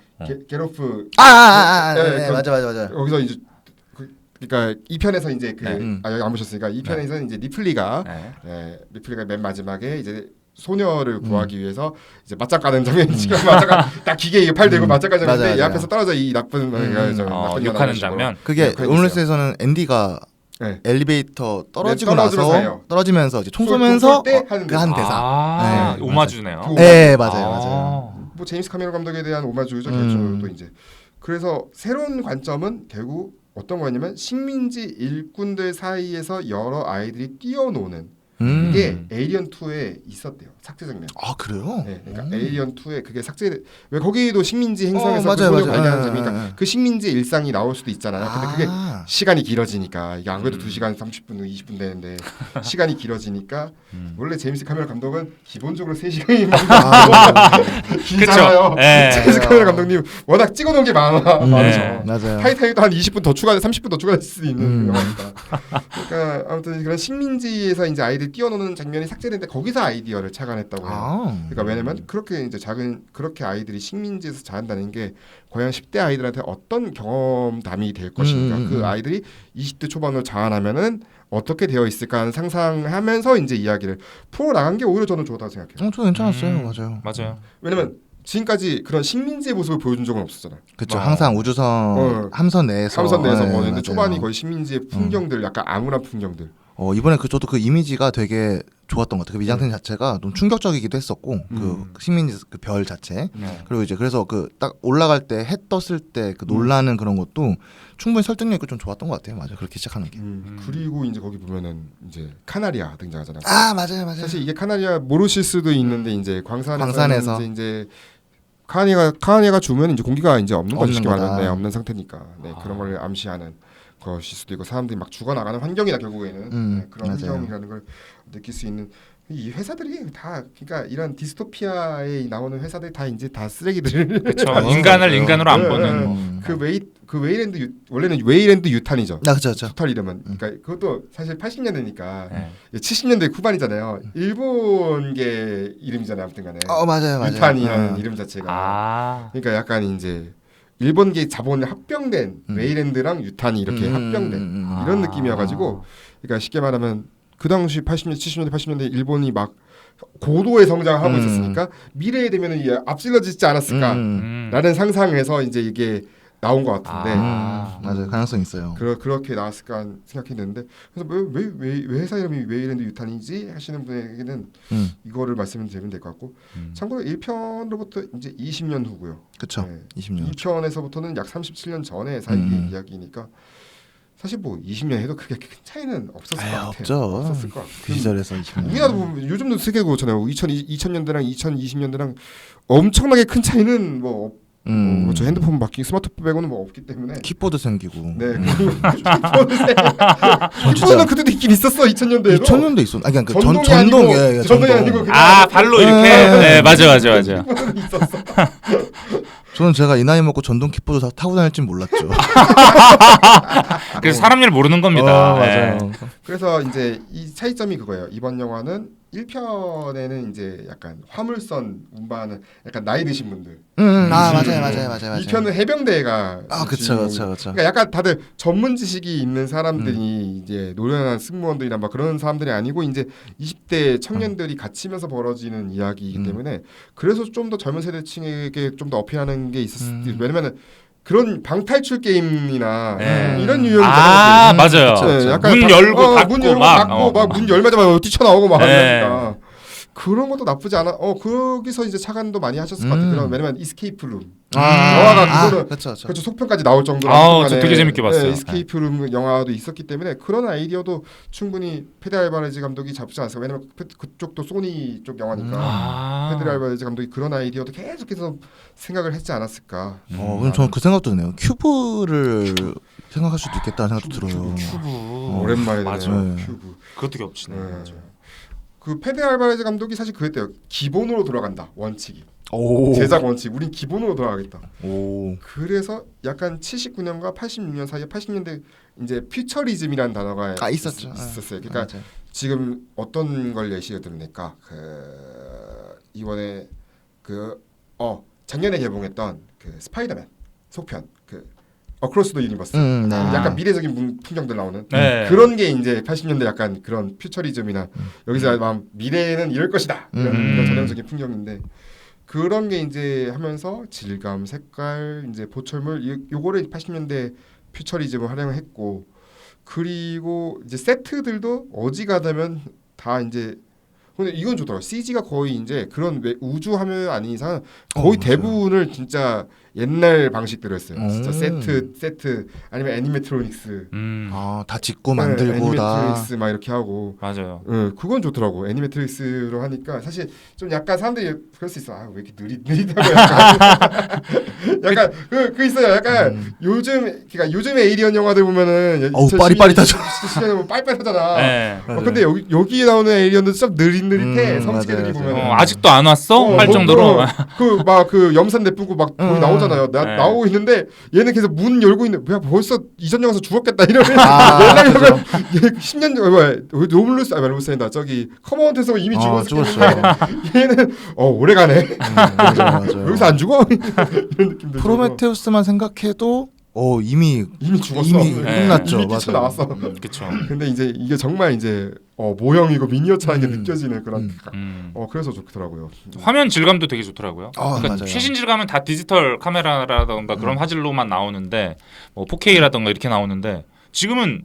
게로프 네, 맞아. 여기서 이제 그러니까 2편에서 이제 네. 여기 안 보셨으니까 2편에서 이제 리플리가 리플리가 맨 마지막에 이제 소녀를 구하기 위해서 이제 맞짱 까는 장면이 지금 딱 기계에 팔 대고 맞짱 까는 장면인데 이 앞에서 떨어져 이 나쁜 나쁜 욕하는 장면. 그게 오늘스에서는 앤디가 엘리베이터 떨어지고 떨어지면서 나서 해요. 떨어지면서 이제 총 쏘면서 때 하는 그 한 대사. 네, 오마주네요. 네, 맞아요. 뭐 제임스 카메론 감독에 대한 오마주죠. 또 이제 그래서 새로운 관점은 결국 어떤 거였냐면 식민지 일꾼들 사이에서 여러 아이들이 뛰어노는 이게 에이리언 2에 있었대요. 삭제 장면. 그래요? 네, 그러니까 에이리언 2에 그게 삭제 왜 거기도 식민지 행성에서 맞아요, 그 소녀 맞아요. 발견하는 장면이니까 그 식민지 일상이 나올 수도 있잖아요. 근데 그게 시간이 길어지니까 이게 안 그래도 2시간 30분, 20분 되는데 시간이 길어지니까 원래 제임스 카메론 감독은 기본적으로 3시간이면 길잖아요. 제임스 카메론 감독님 워낙 찍어놓은 게 많아서 맞아요. 타이타닉도 한 20분 더 추가, 30분 더 추가될 수도 있는 영화니까. 그러니까 아무튼 그런 식민지에서 이제 아이들 뛰어노는 장면이 삭제됐는데 거기서 아이디어를 착안했다고 해요. 그러니까 왜냐면 그렇게 이제 그렇게 아이들이 식민지에서 자란다는 게 과연 10대 아이들한테 어떤 경험담이 될 것인가. 그 아이들이 20대 초반으로 자라나면은 어떻게 되어 있을까 하는 상상하면서 이제 이야기를 풀어 나간 게 오히려 저는 좋다고 생각해요. 저 괜찮았어요. 맞아요. 왜냐면 지금까지 그런 식민지의 모습을 보여준 적은 없었잖아요. 그렇죠. 항상 우주선 함선 내에서 뭐 근데 초반이 거의 식민지의 풍경들, 약간 암울한 풍경들. 이번에 저도 그 이미지가 되게 좋았던 것 같아요. 그 미장센 자체가 좀 충격적이기도 했었고 그 식민지 그 별 자체 그리고 이제 그래서 그 딱 올라갈 때 해 떴을 때 그 놀라는 그런 것도 충분히 설득력 있고 좀 좋았던 것 같아요. 맞아, 그렇게 시작하는 게. 그리고 이제 거기 보면은 이제 카나리아 등장하잖아요. 맞아요. 사실 이게 카나리아 모르실 수도 있는데 이제 광산에서 이제 카나리아가 죽으면 이제 공기가 이제 없는 거죠. 쉽게 말하면 없는 상태니까 그런 걸 암시하는 것일 수도 있고 사람들이 막 죽어나가는 환경이다 결국에는 그런 맞아요. 환경이라는 걸 느낄 수 있는 이 회사들이 다 그러니까 이런 디스토피아에 나오는 회사들이 다 이제 다 쓰레기들. 그렇죠. 인간을 인간으로 안 보는. 그 웨이랜드 원래는 웨이랜드 유탄이죠. 그렇죠. 토탈 이름은. 그러니까 그것도 사실 80년대니까 70년대 후반이잖아요. 일본계 이름이잖아요. 아무튼간에. 맞아요. 유탄이라는 이름 자체가. 그러니까 약간 이제 일본계 자본에 합병된 웨이랜드랑 유탄이 이렇게 합병된 이런 느낌이어가지고, 그러니까 쉽게 말하면 그 당시 80년, 70년대, 80년대 일본이 막 고도의 성장을 하고 있었으니까 미래에 되면은 이게 앞질러지지 않았을까라는 상상에서 이제 이게 나온 것 같은데, 맞아요, 가능성 있어요. 그렇게 나왔을까 생각했는데, 그래서 왜 회사 이름이 웨이랜드 유탄이지 하시는 분에게는 이거를 말씀드리면 될 것 같고, 참고로 1편으로부터 이제 20년 후고요. 그렇죠. 20년. 2편에서부터는 약 37년 전의 사이 이야기니까 사실 뭐 20년 해도 크게 큰 차이는 없었을 것 같아요. 없었을 것 같아요. 그 시절에서 20년. 우리나라도 보면 요즘도 세계 그렇잖아요. 2020년대랑 2020년대랑 엄청나게 큰 차이는 뭐 저 핸드폰 바뀌 스마트폰 빼고는 뭐 없기 때문에. 키보드 생기고. 네. 키보드는 그때도 있긴 있었어 2000년대에도. 2000년대 있었. 아니 그러니까 전동이 전동 아니고, 예, 전동이 아니고 그냥 아 발로 이렇게. 네 맞아. 키보드는 있었어. 저는 제가 이 나이 먹고 전동 키보드 타고 다닐 줄 몰랐죠. 그래서 사람 일 모르는 겁니다. 맞아요. 네. 그래서 이제 이 차이점이 그거예요. 이번 영화는 1편에는 이제 약간 화물선 운반하는 약간 나이 드신 분들. 맞아요. 2편은 해병대가 그쵸. 그러니까 약간 다들 전문 지식이 있는 사람들이 이제 노련한 승무원들이나 막 그런 사람들이 아니고 이제 20대 청년들이 갇히면서 벌어지는 이야기이기 때문에 그래서 좀 더 젊은 세대층에게 좀 더 어필하는 게 있었을 왜냐면은 그런 방탈출 게임이나 이런 유형이잖아요. 맞아요. 네, 약간 문 열고 닫고 문 열고 막, 닫고 막 문 열마자마자 뛰쳐나오고 막 네. 하니까 그런 것도 나쁘지 않아. 거기서 이제 차관도 많이 하셨을 것 같아요. 왜냐면 이스케이프 룸 영화가 그거는 그렇죠. 그렇죠 속편까지 나올 정도로 저 되게 재밌게 봤어요. 이스케이프 룸 영화도 있었기 때문에 그런 아이디어도 충분히 페데 알바레즈 감독이 잡지 않았어요. 왜냐면 그쪽도 소니 쪽 영화니까 페데 알바레즈 감독이 그런 아이디어도 계속해서 생각을 했지 않았을까. 그럼 저는 그 생각도 드네요. 큐브를 생각할 수도 있겠다는 생각도 들어요. 큐브 오랜만에 맞아. 되네요. 큐브. 그것도 겹치네. 네. 맞아요. 그 페데 알바레즈 감독이 사실 그랬대요. 기본으로 돌아간다. 원칙이. 오. 제작 원칙. 우린 기본으로 돌아가겠다. 오. 그래서 약간 79년과 86년 사이에 80년대 이제 퓨처리즘이라는 단어가 있었죠. 있었어요. 그러니까 맞아요. 지금 어떤 걸 예시를 들으니까 이번에 작년에 개봉했던 그 스파이더맨 속편 어크로스 더 유니버스 네. 약간 미래적인 풍경들 나오는 네. 그런 게 이제 80년대 약간 그런 퓨처리즘이나 여기서 막 미래는 이럴 것이다 이런 전형적인 풍경인데 그런 게 이제 하면서 질감, 색깔, 이제 보철물 요거를 80년대 퓨처리즘을 활용했고 그리고 이제 세트들도 어지간하면 다 이제 근데 이건 좋더라고요. CG가 거의 이제 그런 우주 화면 아닌 이상 거의 대부분을 진짜 옛날 방식대로 했어요. 진짜 세트 아니면 애니메트로닉스. 다 짓고 만들고 다. 애니메트로닉스 막 이렇게 하고. 맞아요. 그건 좋더라고. 애니메트로닉스로 하니까 사실 좀 약간 사람들이 그럴 수 있어. 왜 이렇게 느리다고 약간 그 있어요. 약간 요즘 에이리언 영화들 보면은 빠릿빠릿하죠. 2010년 빠릿빠릿하잖아. 네. 근데 여기 나오는 에이리언도 좀 느릿느릿해. 성지개들이 보면. 아직도 안 왔어? 할 정도로. 그 염산 내뿜고 막 거기 나오잖아요. 나오고 있는데 얘는 계속 문 열고 있는. 야 벌써 이전 영화에서 죽었겠다 이러면 연락이 10년 전 로블루스아니다 저기 커먼트에서 이미 죽었어요. 얘는 오래 가네. 맞아. 여기서 안 죽어? 이런 느낌도. 프로메테우스만 생각해도 이미 죽었어. 이미 끝났죠. 이미 뛰쳐 나왔어. 그렇죠. 근데 이제 이게 정말 이제 모형이고 미니어처한 게 느껴지는 그런. 그래서 좋더라고요. 화면 질감도 되게 좋더라고요. 그러니까 맞아요. 최신 질감은 다 디지털 카메라라던가 그런 화질로만 나오는데 뭐 4K라던가 이렇게 나오는데 지금은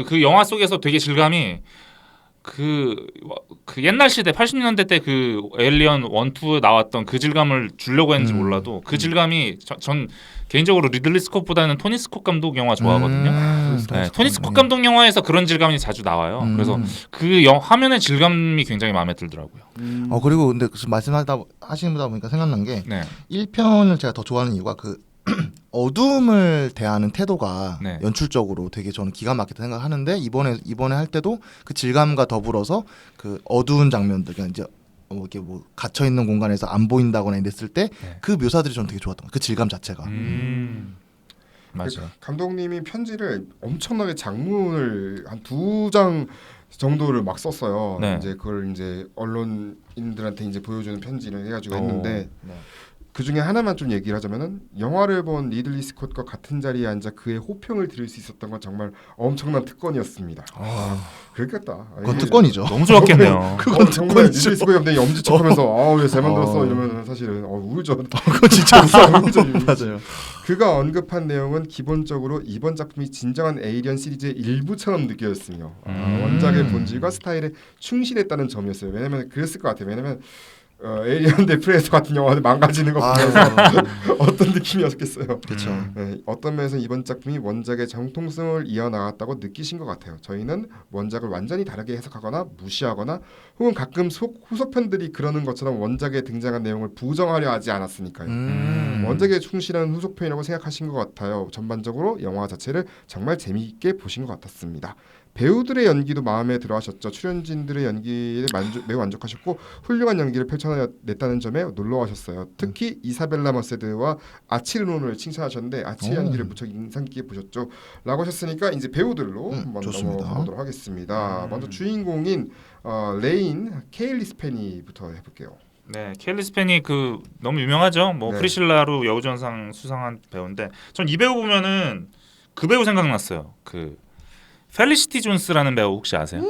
그 영화 속에서 되게 질감이 그 옛날 시대 80년대 때 그 에일리언 1, 2 나왔던 그 질감을 주려고 했는지 몰라도 그 질감이 전 개인적으로 리들리 스콧보다는 토니 스콧 감독 영화 좋아하거든요. 토니 스콧 감독 영화에서 그런 질감이 자주 나와요. 그래서 그 화면의 질감이 굉장히 마음에 들더라고요. 그리고 근데 하시다 보니까 생각난 게 1편을 제가 더 좋아하는 이유가 그 어둠을 대하는 태도가 연출적으로 되게 저는 기가 막히다 생각하는데 이번에 할 때도 그 질감과 더불어서 그 어두운 장면들 그냥 이제 이렇게 갇혀 있는 공간에서 안 보인다거나 이랬을 때 그 묘사들이 저는 되게 좋았던 거예요. 그 질감 자체가. 맞아요. 감독님이 편지를 엄청나게 장문을 한 2장 정도를 막 썼어요. 이제 그걸 이제 언론인들한테 이제 보여주는 편지를 해가지고 했는데. 그 중에 하나만 좀 얘기를 하자면은 영화를 본 리들리 스콧과 같은 자리에 앉아 그의 호평을 들을 수 있었던 건 정말 엄청난 특권이었습니다. 그랬겠다. 그건 특권이죠. 너무 좋았겠네요. 그건 정말 리들리 스콧 감독이 엄지척하면서 왜 잘 만들었어 이러면 사실은 울죠. 그건 진짜 울죠. 맞아요. 그가 언급한 내용은 기본적으로 이번 작품이 진정한 에이리언 시리즈의 일부처럼 느껴졌으며 원작의 본질과 스타일에 충실했다는 점이었어요. 왜냐면 그랬을 것 같아요. 왜냐면 에이리언 대 프레데터 같은 영화들 망가지는 거 보면서 어떤 느낌이었겠어요. 그렇죠. 네, 어떤 면에서 이번 작품이 원작의 정통성을 이어나갔다고 느끼신 것 같아요. 저희는 원작을 완전히 다르게 해석하거나 무시하거나 혹은 가끔 후속편들이 그러는 것처럼 원작에 등장한 내용을 부정하려 하지 않았으니까요. 원작에 충실한 후속편이라고 생각하신 것 같아요. 전반적으로 영화 자체를 정말 재미있게 보신 것 같았습니다. 배우들의 연기도 마음에 들어하셨죠. 출연진들의 연기에 매우 만족하셨고 훌륭한 연기를 펼쳐냈다는 점에 놀라워하셨어요. 특히 이사벨라 머세드와 아치르논을 칭찬하셨는데 아치 연기를 무척 인상 깊게 보셨죠. 라고 하셨으니까 이제 배우들로 한번 좋습니다. 넘어가도록 하겠습니다. 먼저 주인공인 레인 케일리 스페니부터 해볼게요. 네, 켈리 스펜이 그 너무 유명하죠. 뭐 네. 프리실라로 여우주연상 수상한 배우인데 전 이 배우 보면은 그 배우 생각났어요. 그 펠리시티 존스라는 배우 혹시 아세요?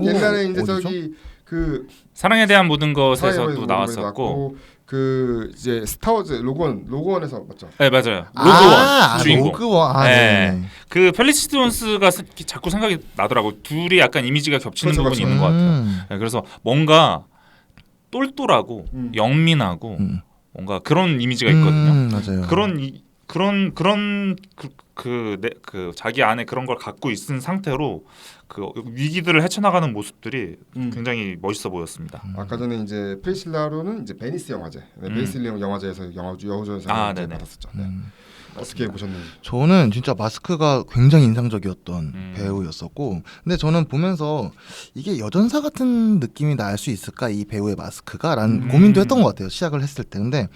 옛날에 이제 어디죠? 저기 그 사랑에 대한 모든 것에서도 사회에서 나왔었고, 그 이제 스타워즈 로건에서 맞죠? 네 맞아요. 로그원 주인공. 로그원. 네. 네. 그 펠리시티 존스가 자꾸 생각이 나더라고. 둘이 약간 이미지가 겹치는 그렇죠, 부분이 그렇죠. 있는 것 같아요. 네, 그래서 뭔가 똘똘하고 영민하고 뭔가 그런 이미지가 있거든요. 맞아요. 그런 그 자기 안에 그런 걸 갖고 있은 상태로 그 위기들을 헤쳐나가는 모습들이 굉장히 멋있어 보였습니다. 아까 전에 이제 프리실라로는 이제 베니스 영화제, 베니스 영화제에서 여우주연상을 네네. 받았었죠. 네. 어떻게 보셨는지? 저는 진짜 마스크가 굉장히 인상적이었던 배우였었고, 근데 저는 보면서 이게 여전사 같은 느낌이 날 수 있을까 이 배우의 마스크가라는 고민도 했던 것 같아요. 시작을 했을 때. 근데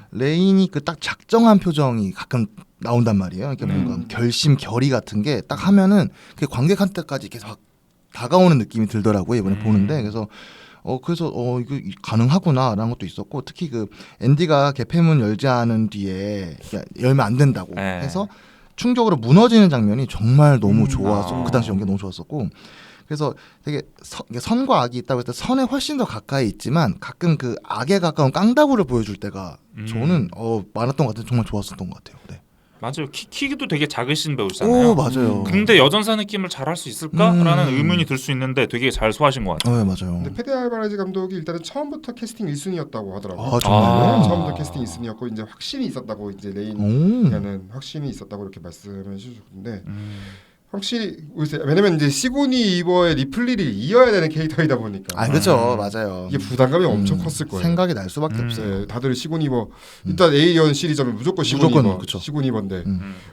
레인이 그 딱 작정한 표정이 가끔 나온단 말이에요. 그러니까 뭔가 결심 결의 같은 게 딱 하면은 그 관객한테까지 계속 막 다가오는 느낌이 들더라고요. 이번에 보는데 그래서 이거 가능하구나라는 것도 있었고, 특히 그 앤디가 개폐문 열지 않은 뒤에 열면 안 된다고 해서 충격으로 무너지는 장면이 정말 너무 좋아서 그 당시 연기 너무 좋았었고, 그래서 되게 선과 악이 있다고 해서 선에 훨씬 더 가까이 있지만 가끔 그 악에 가까운 깡다구를 보여줄 때가 저는 많았던 것 같아요. 정말 좋았었던 것 같아요. 네. 맞아요. 키도 되게 작으신 배우잖아요. 오 맞아요. 근데 여전사 느낌을 잘할 수 있을까라는 의문이 들 수 있는데 되게 잘 소화하신 것 같아요. 네 맞아요. 근데 페데 알바레즈 감독이 일단은 처음부터 캐스팅 1순위였다고 하더라고요. 아 정말요? 처음부터 캐스팅 1순위였고 이제 확신이 있었다고 이제 레인이라는 확신이 있었다고 이렇게 말씀해 주셨는데 확실히 왜냐면 이제 시고니 이버의 리플리를 이어야 되는 캐릭터이다 보니까 그렇죠 맞아요. 이게 부담감이 엄청 컸을 거예요. 생각이 날 수밖에 없어요. 네, 다들 시고니 이버 일단 에이리언 시리즈면 무조건 시고니 이버 그쵸. 시고니 이버인데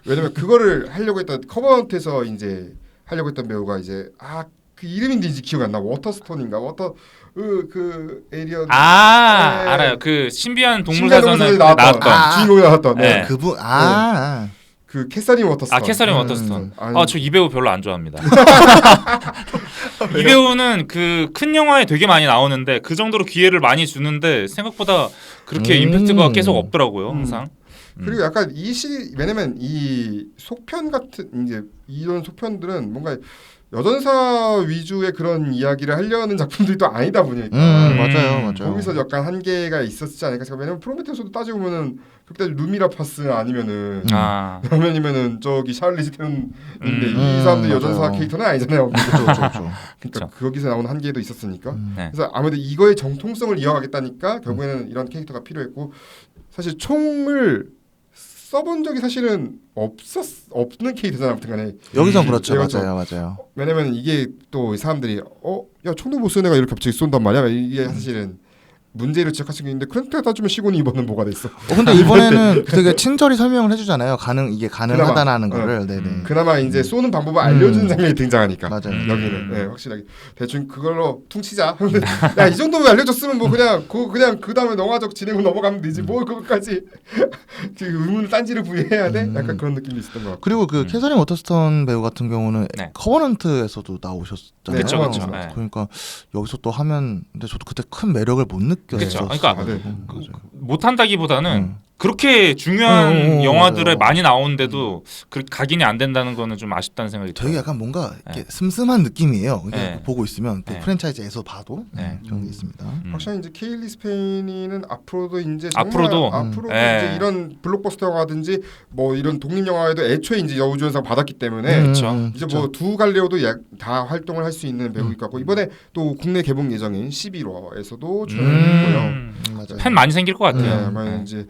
왜냐면 그거를 하려고 했던 커버넌트에서 이제 하려고 했던 배우가 이제 그 이름인지 기억이 안 나. 워터스톤인가 그 에이리언 네. 알아요. 그 신비한 동물사전에 나왔던 주인공이 나왔던 네. 그분 그 캐서린 워터스톤. 캐서린 워터스톤. 아니. 저 이 배우 별로 안 좋아합니다. 이 배우는 그 큰 영화에 되게 많이 나오는데 그 정도로 기회를 많이 주는데 생각보다 그렇게 임팩트가 계속 없더라고요. 항상. 그리고 약간 왜냐면 이 속편 같은 이제 이런 속편들은 뭔가 여전사 위주의 그런 이야기를 하려는 작품들이 또 아니다 보니까 맞아요. 거기서 약간 한계가 있었지 않을까 생각. 왜냐면 프로메테우스도 따지고 보면은 그때 루미라파스 아니면은 아니면은 저기 샤를리즈 테론인데 이 사람들 여전사 맞아요. 캐릭터는 아니잖아요. 그렇죠. 그러니까 거기서 나오는 한계도 있었으니까. 네. 그래서 아무래도 이거의 정통성을 이어가겠다니까 결국에는 이런 캐릭터가 필요했고 사실 총을 써본 적이 사실은 없는 캐릭터잖아 아무튼간에. 여기선 그렇죠. 그렇죠. 맞아요. 왜냐면 이게 또 사람들이 야 총도 못 쏘는 애가 이렇게 갑자기 쏜단 말이야. 이게 사실은 문제를 지적할 수 있는데 그렇게 따지면 시고니 이번은 뭐가 됐어? 근데 이번에는 되게 친절히 설명을 해주잖아요. 이게 가능하다라는 거를. 네네. 그나마 이제 쏘는 방법을 알려주는 장면이 등장하니까. 맞아요. 여기는 네, 확실하게 대충 그걸로 퉁치자. 야 이 정도면 알려줬으면 뭐 그냥 그 다음에 영화적 진행으로 넘어가면 되지. 뭘 그것까지 의문을 딴지를 부여해야 돼? 약간 그런 느낌이 있었던 것 같고. 그리고 그 캐서린 워터스톤 배우 같은 경우는 커버넌트에서도 나오셨잖아요. 그렇죠. 그러니까 여기서 또 하면 근데 저도 그때 큰 매력을 못 느꼈어요. 그렇죠. 그러니까 못한다기보다는 음. 그렇게 중요한 영화들에 많이 나오는데도 그 각인이 안 된다는 거는 좀 아쉽다는 생각이 들어요. 되게 약간 뭔가 이렇게 슴슴한 느낌이에요. 그러니까 네. 보고 있으면 그 네. 프랜차이즈에서 봐도 네. 그런 게 있습니다. 확실히 이제 케일리 스페인이는 앞으로도 이제 앞으로도 이제 이런 블록버스터 영화든지 뭐 이런 독립 영화에도 애초에 이제 여우주연상 받았기 때문에 그렇죠. 이제 뭐 두 갈래오도 다 활동을 할 수 있는 배우일 것 같고 이번에 또 국내 개봉 예정인 11화에서도 출연했고요. 맞아요. 팬 많이 생길 것 같아요. 네, 아마 이제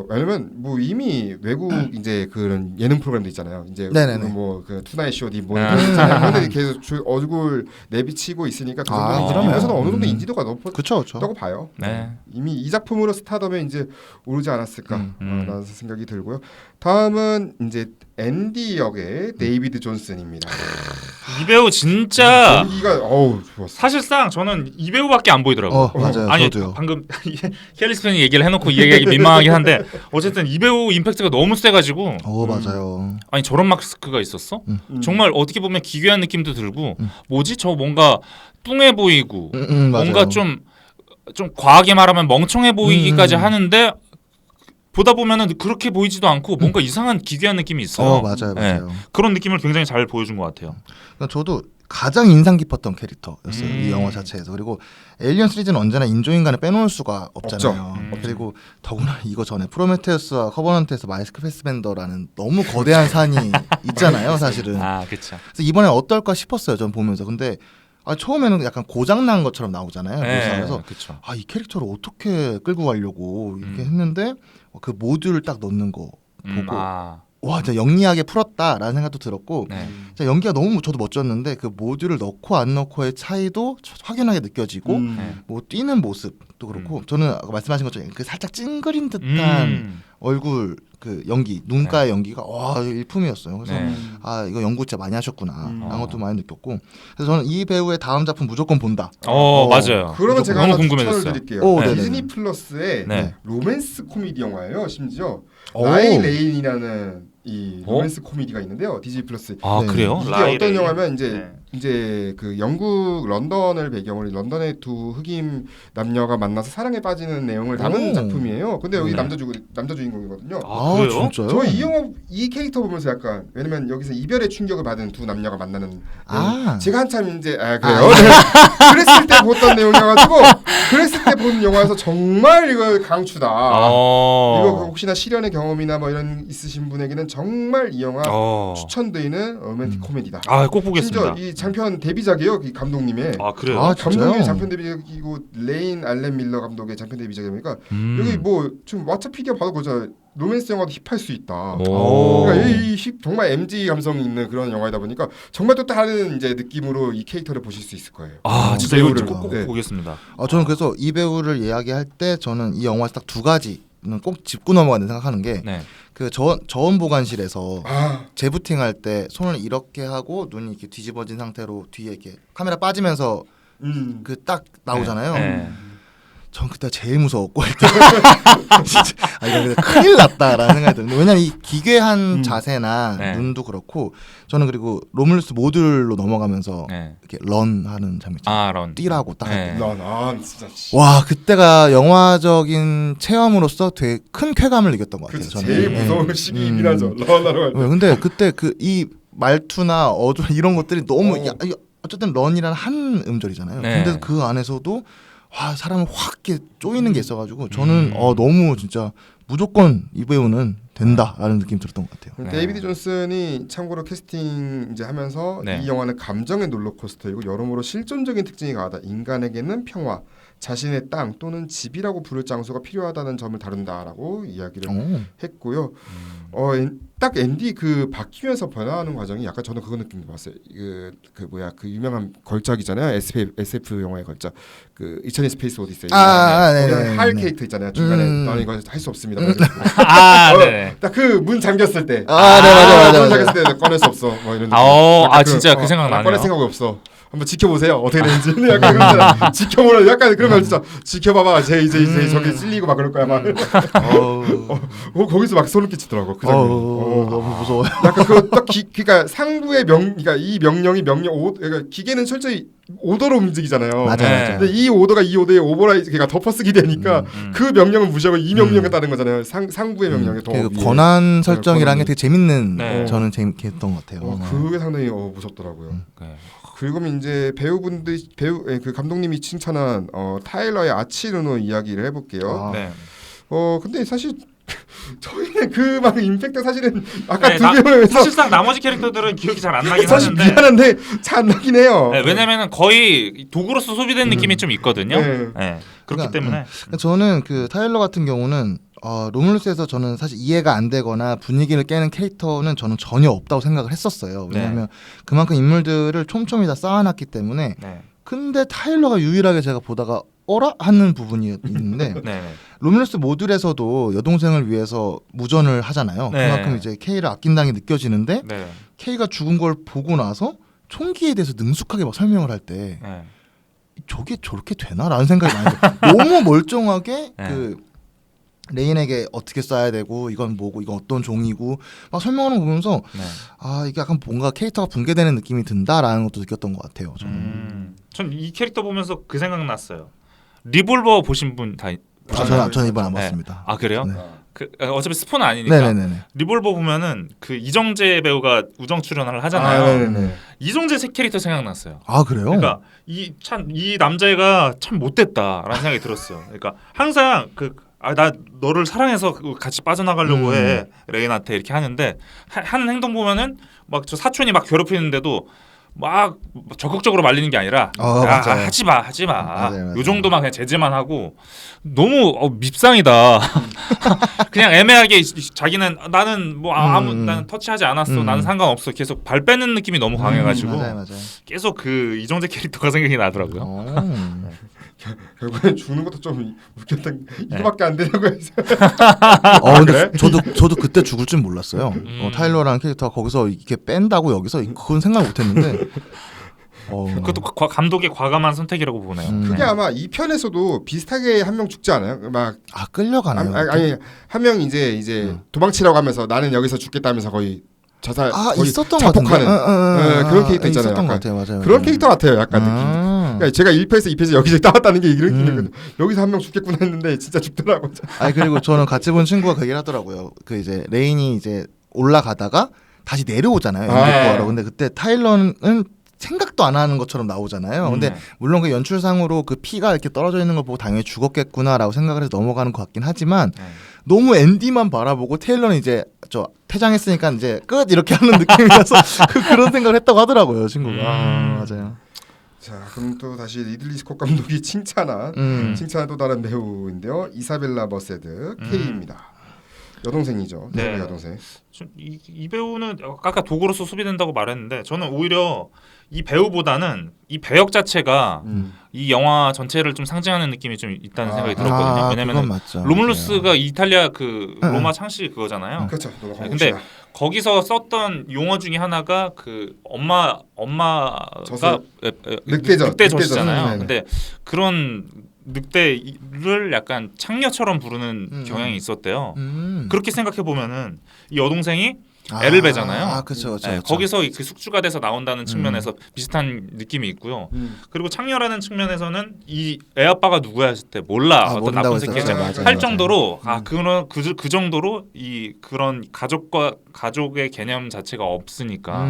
왜냐면 뭐 이미 외국 이제 그런 예능 프로그램도 있잖아요. 이제 네네네. 뭐그 투나잇 쇼디 뭐 있잖아요. 근데 계속 얼굴 내비치고 있으니까 그 정도는 그럼요. 미국에서는 어느 정도 인지도가 높았다고 그렇죠. 봐요. 네. 이미 이 작품으로 스타덤에 이제 오르지 않았을까라는 생각이 들고요. 다음은 이제 앤디 역의 데이비드 존슨입니다. 이 배우 진짜 연기가 좋았어. 사실상 저는 이 배우밖에 안 보이더라고요. 맞아요. 아니 저도요. 방금 켈리 스팬이 얘기를 해놓고 이 얘기하기 민망하긴 한데 어쨌든 이 배우 임팩트가 너무 세가지고 맞아요. 아니 저런 마스크가 있었어? 정말 어떻게 보면 기괴한 느낌도 들고 뭐지 저 뭔가 뚱해 보이고 뭔가 맞아요. 좀 과하게 말하면 멍청해 보이기까지 하는데 보다 보면은 그렇게 보이지도 않고 뭔가 이상한 기괴한 느낌이 있어요. 맞아요. 네. 그런 느낌을 굉장히 잘 보여준 것 같아요. 그러니까 저도 가장 인상 깊었던 캐릭터였어요. 이 영화 자체에서. 그리고 에일리언 시리즈는 언제나 인조인간을 빼놓을 수가 없잖아요. 그리고 더구나 이거 전에 프로메테우스와 커버넌트에서 마이크 패스벤더라는 너무 거대한 산이 있잖아요. 사실은. 그렇죠. 그래서 이번에 어떨까 싶었어요. 전 보면서. 근데 처음에는 약간 고장난 것처럼 나오잖아요. 그래서 그렇죠. 이 캐릭터를 어떻게 끌고 가려고 이렇게 했는데 그 모듈을 딱 넣는 거 보고 와 진짜 영리하게 풀었다라는 생각도 들었고 진짜 연기가 너무 저도 멋졌는데 그 모듈을 넣고 안 넣고의 차이도 확연하게 느껴지고 뭐 뛰는 모습도 그렇고 저는 아까 말씀하신 것처럼 그 살짝 찡그린 듯한 얼굴 그 연기 눈가의 연기가 일품이었어요. 그래서 이거 연구 진짜 많이 하셨구나 라는 것도 많이 느꼈고 그래서 저는 이 배우의 다음 작품 무조건 본다. 맞아요. 그러면 제가 너무 하나 궁금해졌어요. 추천을 드릴게요. 네네네. 디즈니 플러스의 네. 로맨스 코미디 영화예요. 심지어 라이 레인이라는 이 로맨스 코미디가 있는데요. 디즈니 플러스. 네. 그래요? 이게 라이 어떤 레인? 영화면 이제 그 영국 런던을 배경으로 런던의 두 흑인 남녀가 만나서 사랑에 빠지는 내용을 담은 작품이에요. 근데 여기 남자 주인공이거든요. 그래요? 진짜요? 저 이 영화 이 캐릭터 보면서 약간 왜냐면 여기서 이별의 충격을 받은 두 남녀가 만나는 제가 한참 이제 그래요. 그랬을 때 봤던 내용이어가지고 그랬을 때 본 영화에서 정말 이거 강추다. 이거 혹시나 실연의 경험이나 뭐 이런 있으신 분에게는 정말 이 영화 추천드리는 로맨틱 코미디다. 꼭 보겠습니다. 심지어 이 장편 데뷔작이에요. 이 감독님의. 그래요? 감독님의 장편 데뷔작이고 레인 알렌 밀러 감독의 장편 데뷔작이니까 여기 뭐 좀 왓챠피디가 봐도 그저 로맨스 영화도 힙할 수 있다. 그러니까 정말 MG 감성이 있는 그런 영화이다 보니까 정말 또 다른 이제 느낌으로 이 캐릭터를 보실 수 있을 거예요. 진짜 이거 꼭 네. 보겠습니다. 저는 그래서 이 배우를 이야기할 때 저는 이 영화에서 딱 두 가지는 꼭 짚고 넘어간다 생각하는 게 그 저온 보관실에서 재부팅 할 때 손을 이렇게 하고 눈이 이렇게 뒤집어진 상태로 뒤에 이렇게 카메라 빠지면서 그 딱 나오잖아요. 전 그때 제일 무서웠고 진짜 이거 큰일 났다라는 생각이 들었는데 왜냐면 이 기괴한 자세나 눈도 그렇고 저는 그리고 로뮬루스 모듈로 넘어가면서 이렇게 런하는 장면 런 뛰라고 딱 런 진짜 와 그때가 영화적인 체험으로서 되게 큰 쾌감을 느꼈던 것 같아요. 저는. 제일 무서운 시기이긴 하죠. 런하러 갈 때. 근데 그때 그 이 말투나 어조 이런 것들이 너무 어쨌든 런이라는 한 음절이잖아요. 근데 그 안에서도 사람을 확 이렇게 쪼이는 게 있어가지고 저는 너무 진짜 무조건 이 배우는 된다라는 느낌이 들었던 것 같아요. 데이비드 존슨이 참고로 캐스팅 이제 하면서 이 영화는 감정의 롤러코스터이고 여러모로 실존적인 특징이 강하다. 인간에게는 평화, 자신의 땅 또는 집이라고 부를 장소가 필요하다는 점을 다룬다라고 이야기를 했고요. 딱 앤디 그 바뀌면서 변화하는 과정이 약간 저는 그거 느낌 봤어요. 그 유명한 걸작이잖아요. SF 영화의 걸작. 그 이천의 스페이스 오디세이. 할 캐릭터 있잖아요. 중간에 나는 이거 할 수 없습니다. 딱 그 문 잠겼을 때. 맞아. 문 잠겼을 때 꺼낼 수 없어. 뭐 이런. 진짜 그 생각 나네요. 꺼낼 생각이 없어. 한번 지켜보세요. 어떻게 되는지. 약간 그런 지켜보라. 약간 그러면 진짜 지켜봐봐. 이제 저기 찔리고 막 그럴 거야. 막. 거기서 막 소름 끼치더라고. 그 장면. 너무 무서워요. 약간 그러니까 상부의 그러니까 이 명령이 그러니까 기계는 철저히 오더로 움직이잖아요. 맞아요. 근데 이 오더가 이 오더에 오버라이드 그러니까 덮어쓰기 되니까 그 명령은 무시하고 이 명령에 따른 거잖아요. 상부의 명령에 더 그 권한 설정이라는 게 되게 재밌는 저는 재밌게 했던 것 같아요. 그게 상당히 무섭더라고요. 그리고 이제 그 감독님이 칭찬한 타일러의 아치르노 이야기를 해볼게요. 근데 사실 저희는 그 막 임팩트 사실은 아까 네, 두 개에서 사실상 나머지 캐릭터들은 기억이 잘 안 나긴 사실 하는데 미안한데 잘 안 나긴 해요. 네, 왜냐면은 거의 도구로서 소비된 느낌이 좀 있거든요. 네. 네. 그렇기 그러니까, 때문에 저는 그 타일러 같은 경우는 로뮬루스에서 저는 사실 이해가 안 되거나 분위기를 깨는 캐릭터는 저는 전혀 없다고 생각을 했었어요. 왜냐하면 그만큼 인물들을 촘촘히 다 쌓아놨기 때문에. 네. 근데 타일러가 유일하게 제가 보다가 어라 하는 부분이 있는데 네. 로뮬루스 모듈에서도 여동생을 위해서 무전을 하잖아요. 네. 그만큼 이제 K를 아낀다는 게 느껴지는데 네. K가 죽은 걸 보고 나서 총기에 대해서 능숙하게 막 설명을 할 때 네. 저게 저렇게 되나라는 생각이 많이 들어요. 너무 멀쩡하게 네. 그 레인에게 어떻게 쏴야 되고 이건 뭐고 이건 어떤 종이고 막 설명하는 거 보면서 네. 아 이게 약간 뭔가 캐릭터가 붕괴되는 느낌이 든다라는 것도 느꼈던 것 같아요. 저는. 전 이 캐릭터 보면서 그 생각 났어요. 리볼버 보신 분 다 저는 이번 안 네. 봤습니다. 아 그래요? 네. 그 어차피 스포는 아니니까 네네네. 리볼버 보면은 그 이정재 배우가 우정 출연을 하잖아요. 아, 네네네. 이정재 캐릭터 생각났어요. 아 그래요? 그러니까 이 남자애가 참 못됐다라는 생각이 들었어요. 그러니까 항상 나 너를 사랑해서 같이 빠져나가려고 해 레인한테 이렇게 하는데 하는 행동 보면은 막 저 사촌이 막 괴롭히는데도 막 적극적으로 말리는 게 아니라 맞아요. 하지 마 맞아요. 요 정도만 그냥 제재만 하고 너무 밉상이다. 그냥 애매하게 자기는 나는 뭐 나는 터치하지 않았어 나는 상관없어 계속 발 빼는 느낌이 너무 강해가지고 맞아요. 계속 그 이정재 캐릭터가 생각이 나더라고요. 결국엔 죽는 것도 좀 웃겼던 이거밖에 안 되냐고 해서. 근데 저도 그때 죽을 줄 몰랐어요. 타일러라는 캐릭터가 거기서 이렇게 뺀다고 여기서 그건 생각 못했는데. 그것도 감독의 과감한 선택이라고 보네요. 그게 아마 이 편에서도 비슷하게 한 명 죽지 않아요? 막 끌려가네요. 아니 한 명 이제 도망치라고 하면서 나는 여기서 죽겠다면서 거의 자살 거의 있었던 것 자폭하는 같은데. 그런 캐릭터 있잖아요. 있었던 것 약간. 같아요. 맞아요. 그런 캐릭터 같아요. 약간 느낌. 그러니까 제가 1패에서 2패에서 여기저기 따왔다는 게 이런 느낌이거든요. 여기서 한 명 죽겠구나 했는데 진짜 죽더라고. 그리고 저는 같이 본 친구가 그 얘기를 하더라고요. 그 이제 레인이 이제 올라가다가 다시 내려오잖아요. 연극하러. 근데 그때 타일러는 생각도 안 하는 것처럼 나오잖아요. 근데 물론 그 연출상으로 그 피가 이렇게 떨어져 있는 걸 보고 당연히 죽었겠구나라고 생각을 해서 넘어가는 것 같긴 하지만 너무 앤디만 바라보고 테일러는 이제 저 퇴장했으니까 이제 끝 이렇게 하는 느낌이라서 그런 생각을 했다고 하더라고요, 친구가. 맞아요. 자, 그럼 또 다시 리들리 스콧 감독이 칭찬한 또 다른 배우인데요. 이사벨라 머세드 K입니다. 여동생이죠. 네. 여동생. 이 배우는 아까 도구로서 소비된다고 말했는데 저는 오히려 이 배우보다는 이 배역 자체가 이 영화 전체를 좀 상징하는 느낌이 좀 있다는 생각이 들었거든요. 왜냐면 로뮬루스가 이탈리아 그 로마 창씨 그거잖아요. 그렇죠. 근데 거기서 썼던 용어 중에 하나가 그 엄마가 늑대젖이잖아요. 근데 그런 늑대를 약간 창녀처럼 부르는 경향이 있었대요. 그렇게 생각해 보면은 이 여동생이 애를 베잖아요. 그렇죠. 거기서 그 숙주가 돼서 나온다는 측면에서 비슷한 느낌이 있고요. 그리고 창녀라는 측면에서는 이 애 아빠가 누구야 했을 때 몰라 어떤 나쁜 새끼야 할 정도로 그 정도로 이 그런 가족의 개념 자체가 없으니까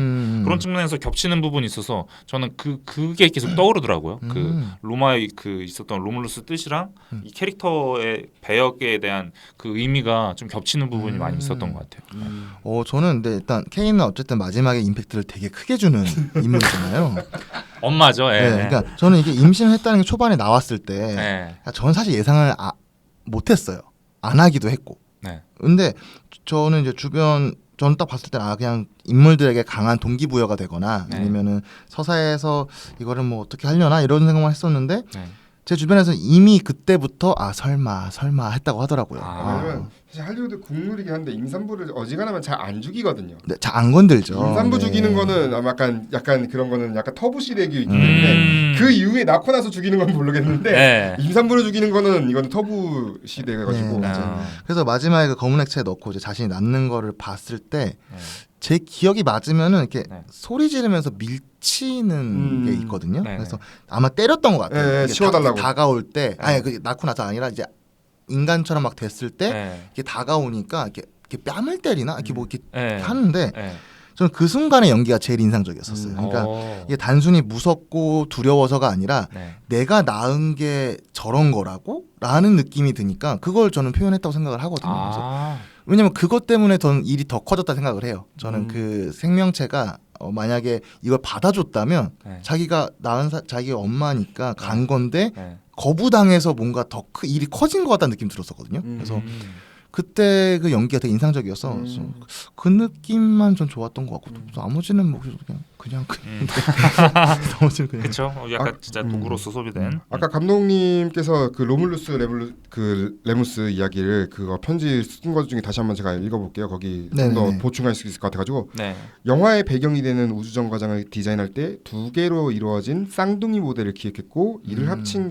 그런 측면에서 겹치는 부분이 있어서 저는 그게 계속 떠오르더라고요. 그 로마에 그 있었던 로뮬루스 뜻이랑 이 캐릭터의 배역에 대한 그 의미가 좀 겹치는 부분이 많이 있었던 것 같아요. 저는 근데 일단 케인은 어쨌든 마지막에 임팩트를 되게 크게 주는 인물이잖아요. 엄마죠. 그러니까 저는 이게 임신을 했다는 게 초반에 나왔을 때, 저는 사실 예상을 못했어요. 안 하기도 했고. 근데 저는 이제 저는 딱 봤을 때 그냥 인물들에게 강한 동기부여가 되거나 아니면은 서사에서 이거를 뭐 어떻게 하려나 이런 생각만 했었는데. 제 주변에서 이미 그때부터 설마 했다고 하더라고요. 왜냐면 사실 할리우드 국룰이긴 한데 임산부를 어지간하면 잘 안 죽이거든요. 네, 잘 안 건들죠. 임산부 죽이는 거는 아마 약간 그런 거는 약간 터부 시대기 있기 때문에 그 이후에 낳고 나서 죽이는 건 모르겠는데 임산부를 죽이는 거는 이건 터부 시대가지고. 그래서 마지막에 그 검은 액체에 넣고 이제 자신이 낳는 거를 봤을 때. 제 기억이 맞으면은 이렇게 소리 지르면서 밀치는 게 있거든요. 그래서 아마 때렸던 것 같아요. 치워달라고. 다가올 때, 그 낳고 나서 아니라 이제 인간처럼 막 됐을 때 이게 다가오니까 이렇게 뺨을 때리나 이렇게 뭐 이렇게 하는데 저는 그 순간의 연기가 제일 인상적이었었어요. 그러니까 이게 단순히 무섭고 두려워서가 아니라 내가 낳은 게 저런 거라고? 라는 느낌이 드니까 그걸 저는 표현했다고 생각을 하거든요. 그래서 왜냐면 그것 때문에 더 일이 더 커졌다 생각을 해요. 저는 음. 그 생명체가 만약에 이걸 받아줬다면 네. 자기가 자기 엄마니까 간 건데 네. 거부당해서 뭔가 더 일이 커진 것 같다는 느낌 들었었거든요. 그래서 그때 그 연기가 되게 인상적이어서 그래서 그 느낌만 좀 좋았던 것 같고 나머지는 뭐 그냥 나머지는 그냥 그렇죠. 약간 진짜 도구로서 소비된. 아까 감독님께서 그 레무스 이야기를 그거 편지 쓴 것 중에 다시 한번 제가 읽어볼게요. 거기 좀 더 네네네. 보충할 수 있을 것 같아가지고 네. 영화의 배경이 되는 우주정거장을 디자인할 때 두 개로 이루어진 쌍둥이 모델을 기획했고 이를 합친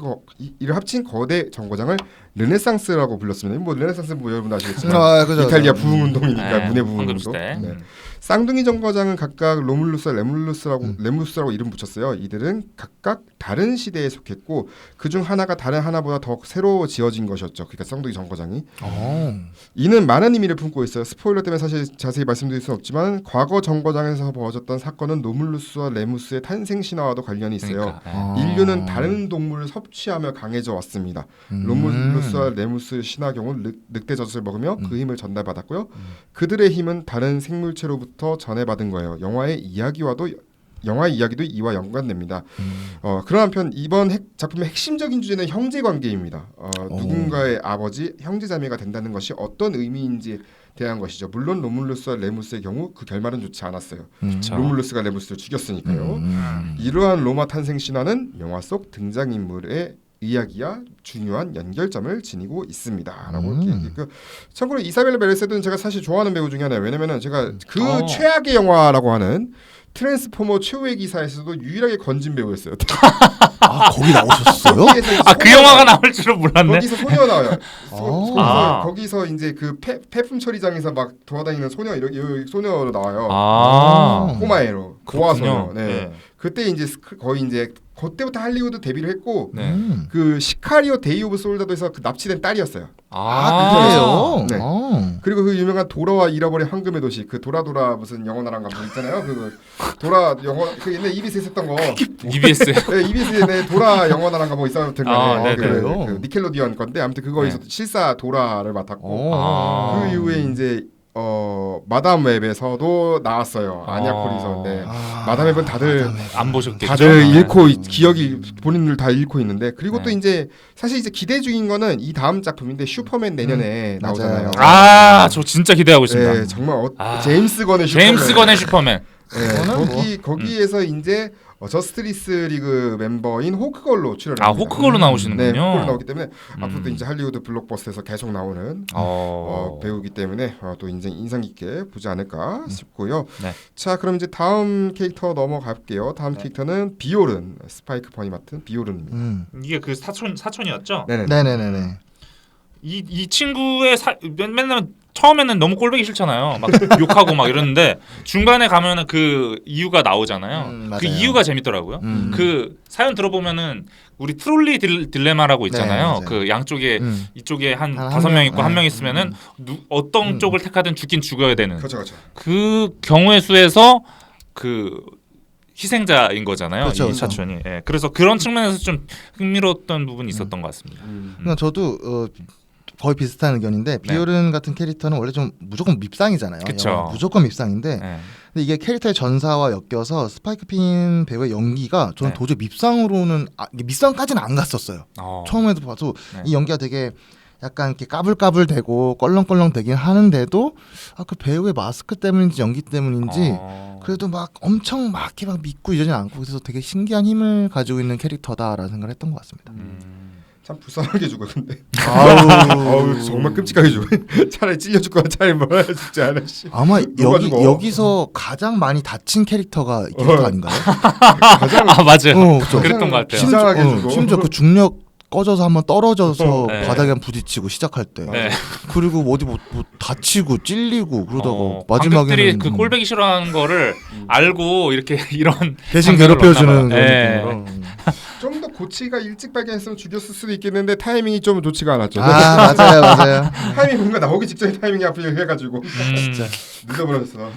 거대 정거장을 르네상스라고 불렀습니다. 뭐 르네상스 뭐 여러분 아시겠지만 그죠, 이탈리아 그죠. 부흥운동이니까 네, 문해 부흥운동. 황금시대. 네. 쌍둥이 정거장은 각각 로물루스와 레무스라고 이름 붙였어요. 이들은 각각 다른 시대에 속했고 그중 하나가 다른 하나보다 더 새로 지어진 것이었죠. 그러니까 쌍둥이 정거장이. 이는 많은 의미를 품고 있어요. 스포일러 때문에 사실 자세히 말씀드릴 수는 없지만 과거 정거장에서 벌어졌던 사건은 로물루스와 레무스의 탄생 신화와도 관련이 있어요. 그러니까. 인류는 다른 동물을 섭취하며 강해져 왔습니다. 로물루스와 레무스 신화 경우 늑대 젖을 먹으며 그 힘을 전달받았고요. 그들의 힘은 다른 생물체로부터 전해받은 거예요. 영화의 이야기도 이와 연관됩니다. 그런 한편 이번 작품의 핵심적인 주제는 형제 관계입니다. 누군가의 아버지, 형제자매가 된다는 것이 어떤 의미인지 대한 것이죠. 물론 로물루스와 레무스의 경우 그 결말은 좋지 않았어요. 로물루스가 레무스를 죽였으니까요. 이러한 로마 탄생 신화는 영화 속 등장인물의 이야기와 중요한 연결점을 지니고 있습니다라고 이렇게 참고로 이사벨라 메르세드는 제가 사실 좋아하는 배우 중에 하나예요. 왜냐면은 제가 그 최악의 영화라고 하는 트랜스포머 최후의 기사에서도 유일하게 건진 배우였어요. 거기 나오셨어요? 그 영화가 나올 줄은 몰랐네. 거기서 소녀 나와요. 거기서 이제 그 폐품 처리장에서 막 돌아다니는 소녀 소녀로 나와요. 꼬마애로 고아 소녀. 네. 그때 이제 거의 이제 그때부터 할리우드 데뷔를 했고 그 시카리오 데이 오브 솔다도에서 그 납치된 딸이었어요. 그래요? 네. 그리고 그 유명한 도라와 잃어버린 황금의 도시 그 도라 무슨 영어 나라인가 뭐 있잖아요. 그 도라 영어 그 옛날 EBS에서 했던 거. EBS. 네, EBS에 도라 영어 나라인가 뭐 있었던 거예요. 네. 그 니켈로디언 건데 아무튼 그거에서 실사 도라를 맡았고 그 이후에 이제 마담 웹에서도 나왔어요. 아니아 코리서. 네. 마담 웹은 다들 안 보셨겠죠. 다들 잃고 기억이 본인들 다 잃고 있는데 그리고 또 이제 사실 이제 기대 중인 거는 이 다음 작품인데 슈퍼맨 내년에 나오잖아요. 저 진짜 기대하고 있습니다. 네, 정말 제임스 건의 슈퍼맨. 제임스 건의 슈퍼맨. 네, 거기에서 이제 저스티스 리그 멤버인 호크걸로 출연합니다. 호크걸로 나오시는군요. 네, 호크걸로 나오기 때문에 앞으로도 이제 할리우드 블록버스터에서 계속 나오는 배우기 때문에 또 인상 깊게 보지 않을까 싶고요. 네. 자, 그럼 이제 다음 캐릭터 넘어갈게요. 다음 캐릭터는 비오른, 스파이크 버니 맡은 비오른입니다. 이게 그 사촌이었죠? 네네네네. 이 친구의 맨날 처음에는 너무 꼴보기 싫잖아요. 막 욕하고 막 이러는데 중간에 가면은 그 이유가 나오잖아요. 그 이유가 재밌더라고요. 그 사연 들어보면은 우리 트롤리 딜레마라고 있잖아요. 네, 그 양쪽에 이쪽에 한 한 5명 있고 명, 한 명 있으면은 어떤 쪽을 택하든 죽긴 죽어야 되는. 그렇죠. 그 경우의 수에서 그 희생자인 거잖아요. 그렇죠, 이 사촌이. 예. 그래서 그런 측면에서 좀 흥미로웠던 부분이 있었던 것 같습니다. 그러니까 저도 거의 비슷한 의견인데 비오른 같은 캐릭터는 원래 좀 무조건 밉상이잖아요. 그쵸. 무조건 밉상인데 네. 근데 이게 캐릭터의 전사와 엮여서 스파이크 핀 배우의 연기가 저는 도저히 밉상으로는 이게 밉상까지는 안 갔었어요. 처음에도 봐도 이 연기가 되게 약간 이렇게 까불까불대고 껄렁껄렁대긴 하는데도 그 배우의 마스크 때문인지 연기 때문인지 그래도 막 엄청 막 이렇게 막 믿고 이러진 않고 그래서 되게 신기한 힘을 가지고 있는 캐릭터다라는 생각을 했던 것 같습니다. 참 불쌍하게 죽어 근데. 아우 정말 끔찍하게 죽어. 차라리 찔려 죽거나 차라리 뭐라 죽지 않아. 아마 여기서 가장 많이 다친 캐릭터가 이 캐릭터 아닌가요? 가장 맞아요. 그렇죠. 그랬던 것 같아요. 이상하게 죽어. 심지어 그 중력 꺼져서 한번 떨어져서 네. 바닥에 한번 부딪히고 시작할 때 네. 그리고 어디 뭐 다치고 찔리고 그러다가 관객들이 마지막에는 그 꼴배기 싫어하는 거를 알고 이렇게 이런 대신 장면을 괴롭혀주는 넣나 봐요. 그런 느낌으로. 좀 더 고치가 일찍 발견했으면 죽였을 수도 있겠는데 타이밍이 좀 좋지가 않았죠. 아 맞아요. 타이밍 뭔가 나오기 직전에 타이밍이 앞에 해가지고 진짜. 늦어버렸어.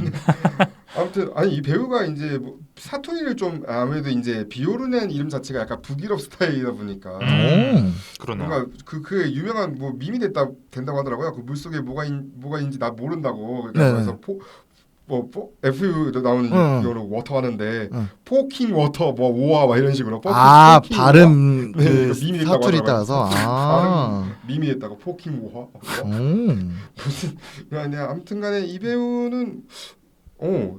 아무튼 아니 이 배우가 이제 뭐 사투리를 좀 아무래도 이제 비오르는 이름 자체가 약간 북유럽 스타일이다 보니까 오. 그러네요. 뭔가 그 유명한 뭐 밈이 된다고 하더라고요. 그 물속에 뭐가 있는지 나 모른다고. 그러니까 네. 그래서 FU 나오는 영어로 워터 하는데 포킹 워터 뭐 오아 막 이런 식으로 아 포킹 발음 네, 그 이거 밈이 됐다고 사투리 하더라고요. 따라서 아. 밈이 됐다고 포킹 오아 오. 무슨 아니 아무튼간에 이 배우는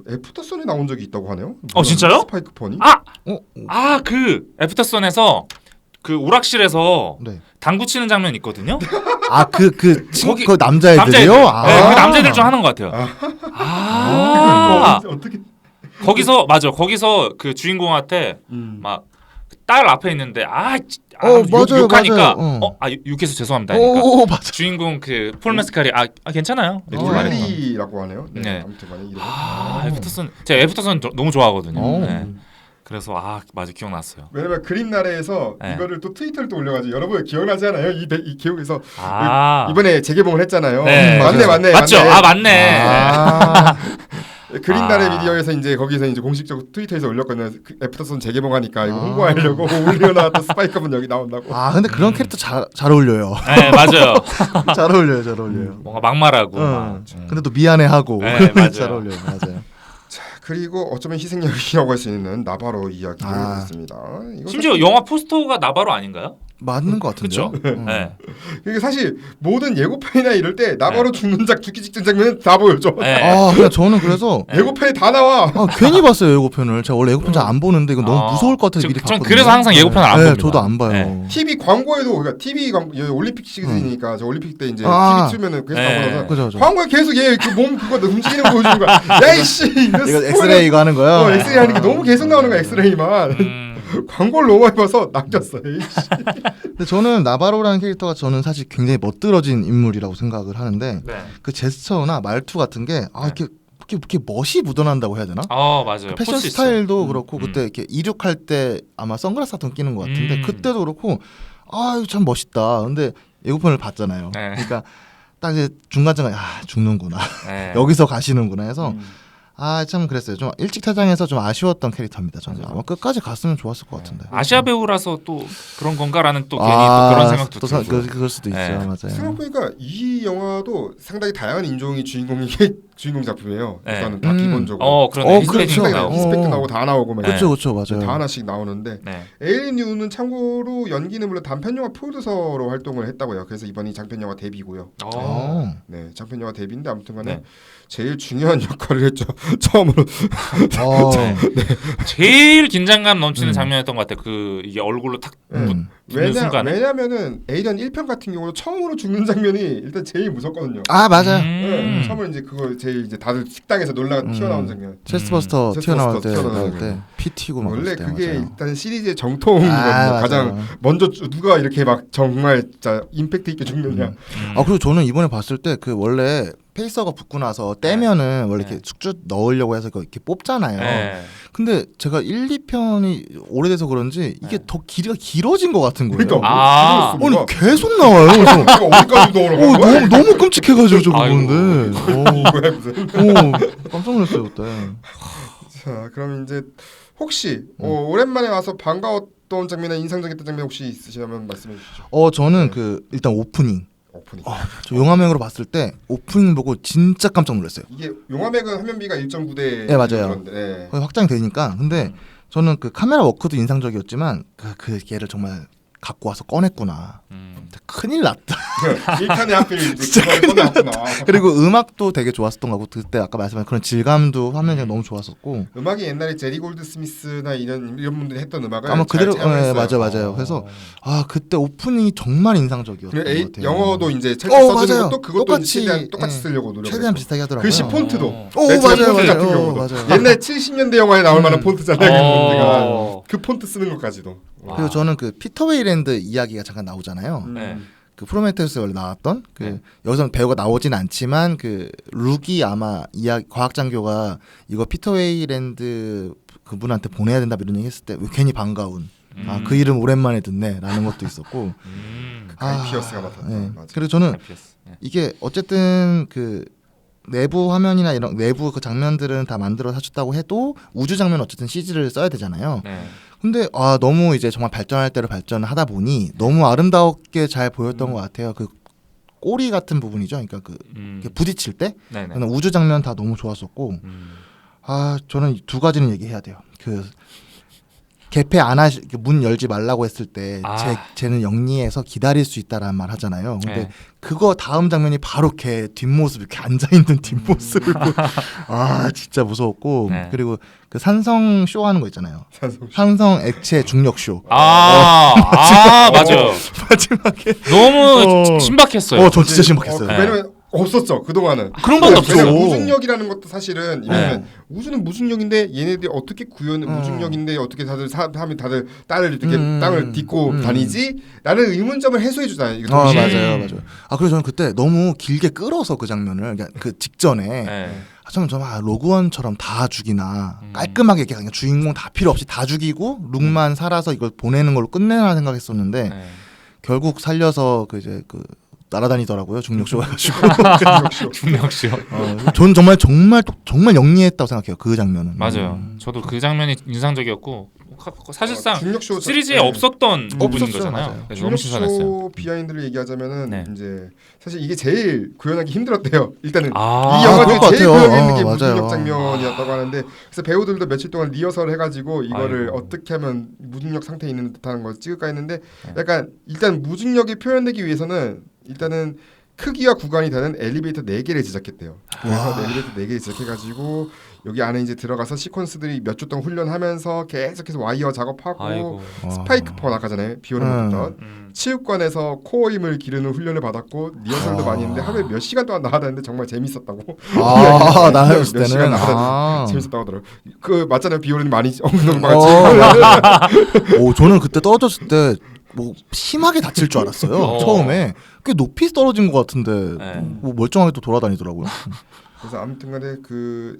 애프터선에 나온 적이 있다고 하네요. 진짜요? 스파이크 퍼니? 그 애프터선에서 그 오락실에서 네. 당구 치는 장면 있거든요. 거기 그 남자애들이요? 네, 그 남자애들 좀 하는 것 같아요. 어떻게? 거기서 그 주인공한테 막 딸 앞에 있는데 맞아요, 욕하니까 맞아요. 욕해서 죄송합니다. 그러니까 오 맞아. 주인공 그 폴 메스칼이 괜찮아요. 이렇게 말해요. 윌리라고 하네요. 네. 네. 아무튼간에 이름. 애프터선 제가 애프터선 너무 좋아하거든요. 오. 네. 그래서 맞아 기억났어요. 왜냐면 그린나라에서 네. 이거를 또 트위터를 또 올려가지고 여러분 기억나지 않아요? 이 기억에서 아 이번에 재개봉을 했잖아요. 네. 맞네. 맞죠? 맞네. 아. 그린나라 미디어에서 이제 거기서 이제 공식적으로 트위터에서 올렸거든요. 애프터선 재개봉하니까 이거 홍보하려고 올려놨던 스파이크분 여기 나온다고. 아 근데 그런 캐릭터 잘 어울려요. 네 맞아요. 잘 어울려요. 뭔가 막말하고. 근데 또 미안해하고 네, 맞아요. 잘 어울려요. 맞아요. 그리고 어쩌면 희생양이라고 할 수 있는 나바로 이야기를 했습니다. 심지어 영화 포스터가 나바로 아닌가요? 맞는 것 같은데요. 그렇죠. 네. 이게 사실 모든 예고편이나 이럴 때 나바로 죽기 직전 장면은 다 보여줘. 네. 그냥 저는 그래서 예고편이 다 나와. 괜히 봤어요 예고편을. 제가 원래 예고편 잘 안 보는데 이건 너무 무서울 것 같아서 미리 전 봤거든요. 그래서 항상 예고편을 안 봅니다. 저도 안 봐요. 네. TV 광고에도 그러니까 TV 올림픽 시즌이니까 저 올림픽 때 이제 아. TV 틀면은 계속 네. 나오면서 그죠. 광고에 계속 얘 그 몸 그거 움직이는 거 보여주는 거야. 야이씨 이거 엑스레이 이거 하는 거요. 엑스레이 하는 게 너무 계속 나오는 거야 엑스레이만. 광고를 너무 많이 봐서 낚였어. 근데 저는 나바로라는 캐릭터가 저는 사실 굉장히 멋들어진 인물이라고 생각을 하는데 네. 그 제스처나 말투 같은 게 이렇게 멋이 묻어난다고 해야 되나? 맞아요. 그 패션 포스 스타일도 있어요. 그렇고 그때 이렇게 이륙할 때 아마 선글라스 같은 거 끼는 것 같은데 그때도 그렇고 이거 참 멋있다. 근데 예고편을 봤잖아요. 네. 그러니까 딱 이제 중간중간 죽는구나. 네. 여기서 가시는구나 해서 참 그랬어요. 좀 일찍 퇴장해서 좀 아쉬웠던 캐릭터입니다. 저는 아마 끝까지 갔으면 좋았을 것 같은데. 아시아 배우라서 또 그런 건가라는 또 괜히 또 그런 생각도 들고. 그럴 수도 있죠. 네. 맞아요. 생각해보니까 이 영화도 상당히 다양한 인종이 주인공 작품이에요. 네. 일단은 다 기본적으로. 그러네. 그렇죠. 히스패닉 나오고. 히스펙트 나오고 다 나오고 막 그렇죠, 맞아요. 다 하나씩 나오는데 네. 에일린 유는 참고로 연기는 물론 단편 영화 프로듀서로 활동을 했다고요. 그래서 이번이 장편 영화 데뷔고요. 네, 장편 영화 데뷔인데 아무튼간에 네. 제일 중요한 역할을 했죠. 처음으로. 네. 제일 긴장감 넘치는 장면이었던 것 같아요. 이게 얼굴로 탁 붙는 순간에. 왜냐면은 에이리언 1편 같은 경우는 처음으로 죽는 장면이 일단 제일 무섭거든요. 맞아요. 네, 처음으로 이제 그거 제일 이제 다들 식당에서 놀라가 튀어나온 장면. 체스트버스터 튀어나올 때 튀어나오는 피 튀고 막 원래 그랬을 때, 그게 맞아요. 일단 시리즈의 정통이거든요. 가장 맞아요. 먼저 누가 이렇게 막 정말 진짜 임팩트 있게 죽느냐. 그리고 저는 이번에 봤을 때 그 원래 페이서가 붙고 나서 떼면은 원래 이렇게 쭉쭉 넣으려고 해서 이렇게 뽑잖아요. 네. 근데 제가 1, 2편이 오래돼서 그런지 이게 더 길이가 길어진 것 같은 거예요. 그러니까 아니 계속 나와요. 그래서 어디까지 넣으라고? 너무 끔찍해가지고 저거 아이고. 보는데. 이거야 무슨? 깜짝 놀랐어요 그때. 자, 그럼 이제 혹시 오랜만에 와서 반가웠던 장면이나 인상적이었던 장면 혹시 있으시면 말씀해 주시죠. 저는 일단 오프닝. 저 용화맹으로 봤을 때 오프닝 보고 진짜 깜짝 놀랐어요. 이게 용화맥은 화면비가 1.9대. 네, 맞아요. 네. 거의 확장이 되니까. 근데 저는 그 카메라 워크도 인상적이었지만 그 얘를 정말 갖고 와서 꺼냈구나. 큰일 났다. 1탄에 하필 이제 그걸 꺼내왔구나. 그리고 음악도 되게 좋았었던 거고 그때 아까 말씀하신 그런 질감도 화면이 너무 좋았었고. 음악이 옛날에 제리 골드스미스나 이런 분들이 했던 음악을 아마 그대로 잘 맞아요. 그래서 그때 오프닝이 정말 인상적이었던 것 같아요. 영어도 이제 찰떡 써주는 맞아요. 것도 그것도 똑같이, 최대한 똑같이 쓰려고 노력. 최대한 비슷하게 하더라고요. 글씨 폰트도. 맞아요. 폰트 같은 경우도. 맞아요. 옛날 70년대 영화에 나올 만한 폰트잖아요. 그 폰트 쓰는 것까지도. 그리고 저는 그 피터 웨이랜드 이야기가 잠깐 나오잖아요. 그 프로메테우스에 원래 나왔던 여기서 배우가 나오진 않지만 그 룩이 아마 과학장교가 이거 피터 웨이랜드 그분한테 보내야 된다 이런 얘기 했을 때 왜 괜히 반가운 아, 그 이름 오랜만에 듣네라는 것도 있었고. 가이 피어스가 맡았던. 네. 맞아. 그래서 저는 IPS. 네. 이게 어쨌든 그 내부 화면이나 이런 내부 그 장면들은 다 만들어 사줬다고 해도 우주 장면 어쨌든 CG를 써야 되잖아요. 네. 근데 너무 이제 정말 발전할 대로 발전하다 보니 너무 아름답게 잘 보였던 것 같아요. 그 꼬리 같은 부분이죠. 그러니까 그 이렇게 부딪힐 때 네네. 그냥 우주 장면 다 너무 좋았었고 저는 두 가지는 얘기해야 돼요. 그 개폐 안 하시 문 열지 말라고 했을 때 쟤는 영리해서 기다릴 수 있다라는 말 하잖아요. 근데 네. 그거 다음 장면이 바로 걔 뒷모습 이렇게 앉아 있는 뒷모습을 진짜 무서웠고 네. 그리고 그 산성 쇼 하는 거 있잖아요. 산성 액체 중력 쇼. 맞아요. 마지막에 너무 신박했어요. 저 진짜 신박했어요. 왜냐면 없었죠 그 동안은. 그런 건 없죠. 무중력이라는 것도 사실은 왜냐면 우주는 무중력인데 얘네들이 어떻게 무중력인데 어떻게 사람이 다들 딸을 이렇게 땅을 딛고 다니지?라는 의문점을 해소해 주잖아요. 맞아요. 그래서 저는 그때 너무 길게 끌어서 그 장면을 그 직전에 정말 로그원처럼 다 죽이나 깔끔하게 그냥 주인공 다 필요 없이 다 죽이고 룩만 살아서 이걸 보내는 걸로 끝내나 생각했었는데 결국 살려서 그 이제 그 날아다니더라고요. 중력쇼 해가지고. 중력쇼. 전 정말 영리했다고 생각해요. 그 장면은. 맞아요. 저도 그 장면이 인상적이었고 사실상 중력쇼 시리즈에 없었던 부분인 거잖아요. 너무 신선했어요. 중력쇼 비하인드를 얘기하자면은 네. 이제 사실 이게 제일 구현하기 힘들었대요. 일단은 이 그럴 영화 것 중에 제일 같아요. 구현하기 힘든 게 맞아요. 무중력 장면이었다고 하는데 그래서 배우들도 며칠 동안 리허설 해가지고 이거를 어떻게 하면 무중력 상태에 있는 듯한 걸 찍을까 했는데 약간 일단 무중력이 표현되기 위해서는 일단은 크기와 구간이 다른 엘리베이터 4개를 제작했대요. 그래서 엘리베이터 4개 제작해가지고 여기 안에 이제 들어가서 시퀀스들이 몇 주 동안 훈련하면서 계속해서 와이어 작업하고 스파이크 펀 아까잖아요. 비오는 거 체육관에서 코어 힘을 기르는 훈련을 받았고 리허설도 많이 했는데 하루에 몇 시간 동안 나가다는데 정말 재밌었다고. 나였을 몇 시간 때는 나가다는데 재밌었다고 하더라고요. 그 맞잖아요. 비오는 많이 엉덩방아치. 저는 그때 떨어졌을 때 뭐 심하게 다칠 줄 알았어요. 처음에 꽤 높이 떨어진 것 같은데 뭐 멀쩡하게 또 돌아다니더라고요. 그래서 아무튼간에 그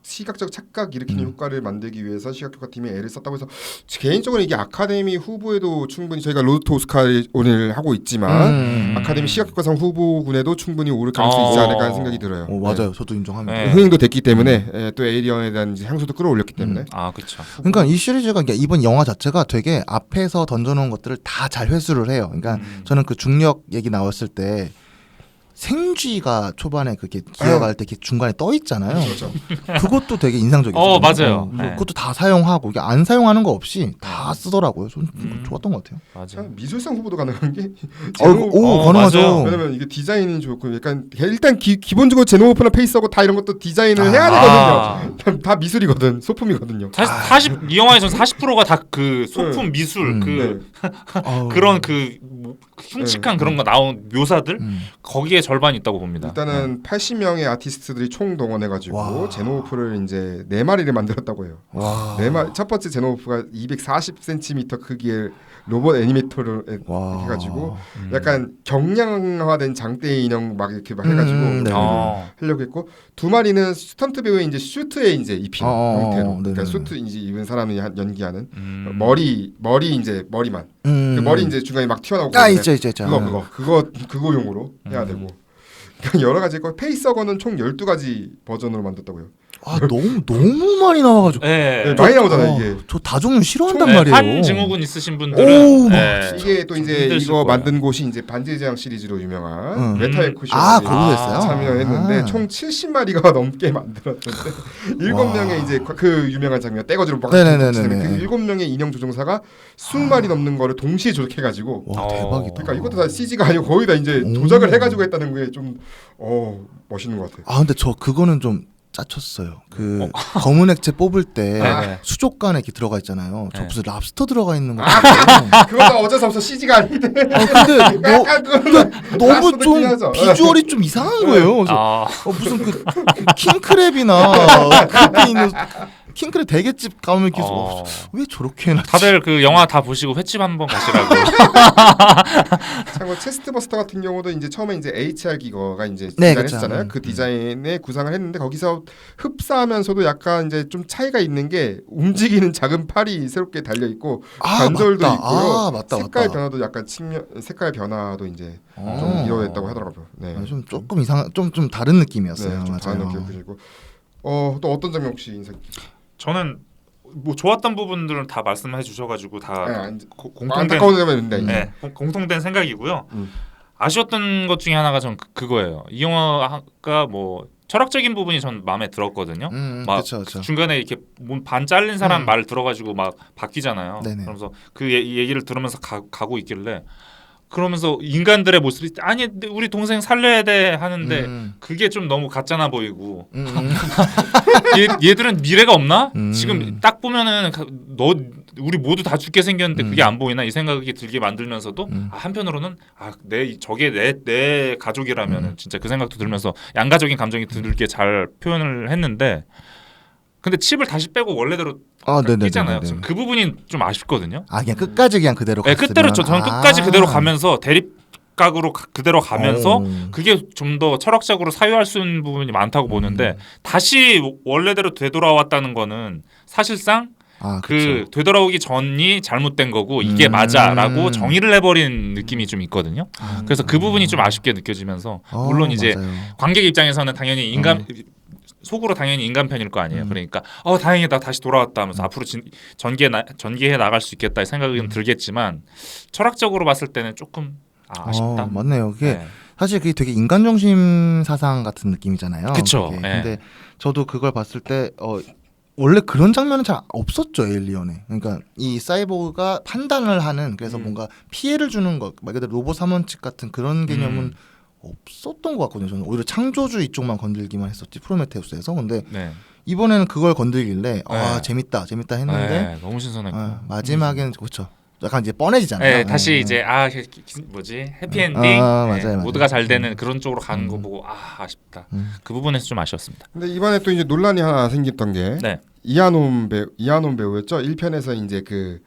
시각적 착각 일으키는 효과를 만들기 위해서 시각효과 팀이 애를 썼다고 해서 개인적으로 이게 아카데미 후보에도 충분히 저희가 로드 투 오스카를 오늘 하고 있지만 아카데미 시각효과상 후보군에도 충분히 오를 가능성이 있지 않을까 하는 생각이 들어요. 맞아요. 저도 인정합니다. 흥행도 됐기 때문에 또 에이리언에 대한 이제 향수도 끌어올렸기 때문에. 그렇죠. 그러니까 이 시리즈가 이번 영화 자체가 되게 앞에서 던져놓은 것들을 다 잘 회수를 해요. 그러니까 저는 그 중력 얘기 나왔을 때 생쥐가 초반에 그렇게 기어갈 때 이렇게 중간에 떠 있잖아요. 그렇죠. 그것도 되게 인상적이었어요. 맞아요. 그것도 다 사용하고 이게 안 사용하는 거 없이 다 쓰더라고요. 좀 좋았던 것 같아요. 맞아요. 미술상 후보도 가능한 게 가능하죠. 맞아요. 왜냐면 이게 디자인이 좋고 약간 일단 기본적으로 제노모프나 페이스하고 다 이런 것도 디자인을 해야 되거든요. 다 미술이거든, 소품이거든요. 사실 이 영화에서는 40%가 다 그 소품 미술 그런 그 흉측한 그런 거 나온 묘사들 거기에 절반이 있다고 봅니다. 일단은 80명의 아티스트들이 총 동원해가지고 제노모프를 이제 4마리를 만들었다고 해요. 첫 번째 제노모프가 240cm 크기의 로봇 애니메이터를 해가지고 약간 경량화된 장대 인형 막 이렇게 막 해가지고 하려고 했고 2마리는 스턴트 배우의 이제 슈트에 이제 입힌 형태로 그러니까 슈트 이제 입은 사람이 연기하는 머리 이제 머리만 그 머리 이제 중간에 막 튀어나오고 그거용으로 해야 되고 그러니까 여러 가지 있고 페이스어거는 총 12가지 버전으로 만들었다고요. 너무 많이 나와가지고 많이 나오잖아요 이게. 저 다종류 싫어한단 말이에요. 판 증후군 있으신 분들은 이게 또 이제 이거 만든 곳이 이제 반지의 제왕 시리즈로 유명한 메타에코 거기였어요? 참여했는데 총 70마리가 넘게 만들었는데 7명의 이제 그 유명한 장면 떼거지로 막 그 7명의 인형 조종사가 20마리 넘는 거를 동시에 조작해가지고 대박이다. 그러니까 이것도 다 CG가 아니고 거의 다 이제 조작을 해가지고 했다는 게 좀 멋있는 것 같아요. 근데 저 그거는 좀 짜쳤어요. 그 검은 액체 뽑을 때 수족관에 이렇게 들어가 있잖아요. 저 무슨 랍스터 들어가 있는 거. 그거가 어쩔 수 없어 CG가 아닌데. 근데 너무 좀 비주얼이 좀 이상한 거예요. 그래서 무슨 그 킹크랩이나 그렇게 있는 킹크랩 대게집 가면 계속 왜 저렇게 해놨지? 다들 그 영화 다 보시고 횟집 한번 가시라고. 참고 체스트버스터 같은 경우도 이제 처음에 이제 HR 기거가 이제 네, 디자인했잖아요. 그쵸. 그 디자인의 구상을 했는데 거기서 흡사하면서도 약간 이제 좀 차이가 있는 게 움직이는 작은 팔이 새롭게 달려 있고 관절도 맞다. 있고요. 맞다. 색깔 변화도 약간 색깔 변화도 이제 좀 이뤄냈다고 하더라고요. 네. 좀 조금 이상 좀 다른 느낌이었어요. 네, 좀 다른 맞아요. 느낌 그리고 또 어떤 장면 혹시 인상? 저는 뭐 좋았던 부분들은 다 말씀해 주셔가지고 다 공통된 안타까운 장면인데. 네, 공통된 생각이고요. 아쉬웠던 것 중에 하나가 전 그거예요. 이 영화가 뭐 철학적인 부분이 전 마음에 들었거든요. 막 그쵸. 중간에 이렇게 반 잘린 사람 말 들어가지고 막 바뀌잖아요. 네네. 그러면서 그 얘기를 들으면서 가고 있길래 그러면서 인간들의 모습이 아니 우리 동생 살려야 돼 하는데 그게 좀 너무 가짜나 보이고 얘들은 미래가 없나? 지금 딱 보면은 우리 모두 다 죽게 생겼는데 그게 안 보이나 이 생각이 들게 만들면서도 한편으로는 저게 내 가족이라면은 진짜 그 생각도 들면서 양가적인 감정이 들게 잘 표현을 했는데 근데 칩을 다시 빼고 원래대로 끼잖아요. 그 부분이 좀 아쉽거든요. 그냥 끝까지 그냥 그대로 네, 갔으면. 끝대로 저는 끝까지 그대로 가면서 대립각으로 그대로 가면서 그게 좀 더 철학적으로 사유할 수 있는 부분이 많다고 보는데 다시 원래대로 되돌아왔다는 거는 사실상 그 되돌아오기 전이 잘못된 거고 이게 맞아라고 정의를 해버린 느낌이 좀 있거든요. 그래서 그 부분이 좀 아쉽게 느껴지면서 물론 이제 맞아요. 관객 입장에서는 당연히 속으로 당연히 인간 편일 거 아니에요. 그러니까 다행이다 다시 돌아왔다 하면서 앞으로 전개해 나갈 수 있겠다 이 생각은 들겠지만 철학적으로 봤을 때는 조금 아쉽다. 맞네요. 그게 사실 그게 되게 인간 중심 사상 같은 느낌이잖아요. 그렇죠. 근데 저도 그걸 봤을 때 원래 그런 장면은 잘 없었죠 에일리언에. 그러니까 이 사이보그가 판단을 하는 그래서 뭔가 피해를 주는 것, 말 그대로 로봇 사원칙 같은 그런 개념은 없었던 것 같거든요. 저는 오히려 창조주의 쪽만 건들기만 했었지 프로메테우스에서. 근데 이번에는 그걸 건들길래 재밌다 했는데 너무 신선했고 마지막에는 그렇죠. 약간 이제 뻔해지잖아요. 다시 이제 해피엔딩 맞아요. 모두가 잘 되는 그런 쪽으로 가는 거 보고 아쉽다. 그 부분에서 좀 아쉬웠습니다. 근데 이번에 또 이제 논란이 하나 생겼던 게 이하논 배우였죠. 1편에서 이제 그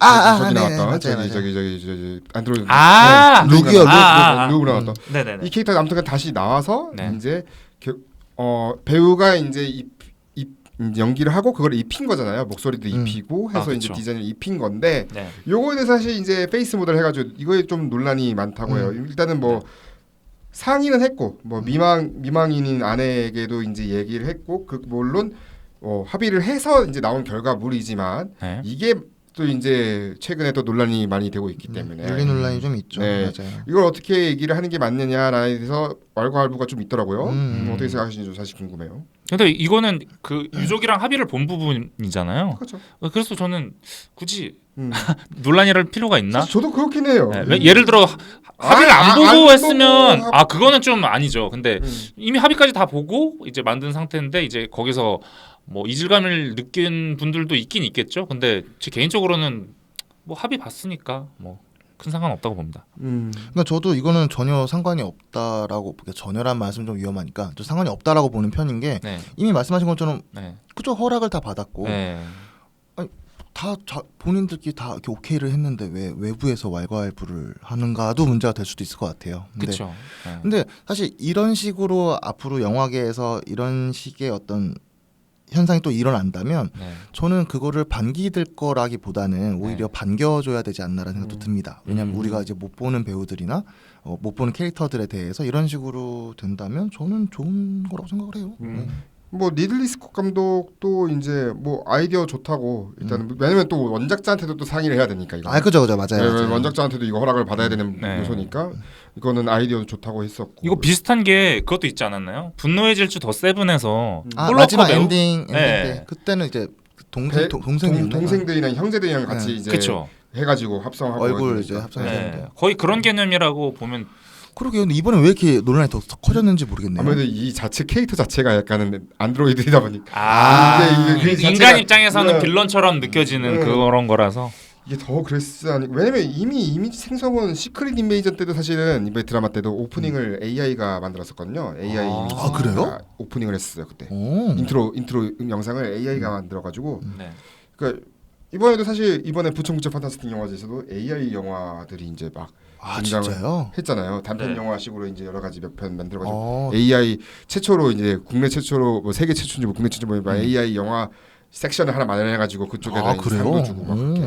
저기 나왔던 저기 안드로이드 룩 나왔던 이 캐릭터가 아무튼 다시 나와서 이제 배우가 이제 연기를 하고 그걸 입힌 거잖아요. 목소리도 입히고 해서 이제 디자인을 입힌 건데 요거에 대해서 사실 이제 페이스 모델 해가지고 이거에 좀 논란이 많다고 해요. 일단은 뭐 상의는 했고 뭐 미망인인 아내에게도 이제 얘기를 했고 물론 합의를 해서 이제 나온 결과물이지만 이게 또 이제 최근에 또 논란이 많이 되고 있기 때문에 윤리 논란이 좀 있죠. 맞아요. 이걸 어떻게 얘기를 하는 게 맞느냐라에 대해서 왈가왈부가 좀 있더라고요. 어떻게 생각하시는지 사실 궁금해요. 근데 이거는 그 유족이랑 합의를 본 부분이잖아요. 그렇죠. 그래서 저는 굳이 논란이랄 필요가 있나? 저도 그렇긴 해요. 예를 들어 합의를 안 보고 했으면 그거는 좀 아니죠. 근데 이미 합의까지 다 보고 이제 만든 상태인데 이제 거기서 뭐 이질감을 느낀 분들도 있긴 있겠죠. 근데 제 개인적으로는 뭐 합의 봤으니까 뭐 큰 상관 없다고 봅니다. 그러니까 저도 이거는 전혀 상관이 없다라고, 전혀란 말씀 좀 위험하니까 좀 상관이 없다라고 보는 편인 게 이미 말씀하신 것처럼 그저 허락을 다 받았고 아니, 다 본인들끼리 다 이렇게 오케이를 했는데 왜 외부에서 왈가왈부를 하는가도 문제가 될 수도 있을 것 같아요. 그렇죠. 근데 사실 이런 식으로 앞으로 영화계에서 이런 식의 어떤 현상이 또 일어난다면 저는 그거를 반기될 거라기보다는 오히려 반겨줘야 되지 않나라는 생각도 듭니다. 왜냐하면 우리가 이제 못 보는 배우들이나 못 보는 캐릭터들에 대해서 이런 식으로 된다면 저는 좋은 거라고 생각을 해요. 뭐 리들리 스콧 감독도 이제 뭐 아이디어 좋다고 일단 왜냐면 또 원작자한테도 또 상의를 해야 되니까 이거. 그죠 맞아요. 원작자한테도 이거 허락을 받아야 되는 요소니까 이거는 아이디어 좋다고 했었고. 이거 비슷한 게 그것도 있지 않았나요? 분노의 질주 더 세븐에서 마지막 엔딩 때 그때는 이제 동생들이나 형제들이랑 같이 이제 해가지고 합성하고 얼굴 이제 합성했는데 거의 그런 개념이라고 보면. 그러게요. 근데 이번에 왜 이렇게 논란이 더 커졌는지 모르겠네요. 아무래도 이 자체 캐릭터 자체가 약간은 안드로이드이다 보니까 이게 인간 입장에서는 빌런처럼 느껴지는 그런 거라서 이게 더 그랬으니 왜냐면 이미 이미지 생성은 시크릿 인베이전 때도 사실은 이번 드라마 때도 오프닝을 AI가 만들었었거든요. AI 아, 그래요? 오프닝을 했어요 그때. 오. 인트로 영상을 AI가 만들어가지고 네. 그러니까 이번에도 사실 이번에 부천국제 판타스틱 영화제에서도 AI 영화들이 이제 막 아 등장을 진짜요? 했잖아요. 단편 네. 영화식으로 이제 여러 가지 몇 편 만들어가지고 어. AI 최초로 이제 국내 최초로 뭐 세계 최초인지 뭐 국내 최초인지 뭐 AI 영화 섹션을 하나 마련해가지고 그쪽에다 아 이제 그래요? 상도 주고 막 그렇게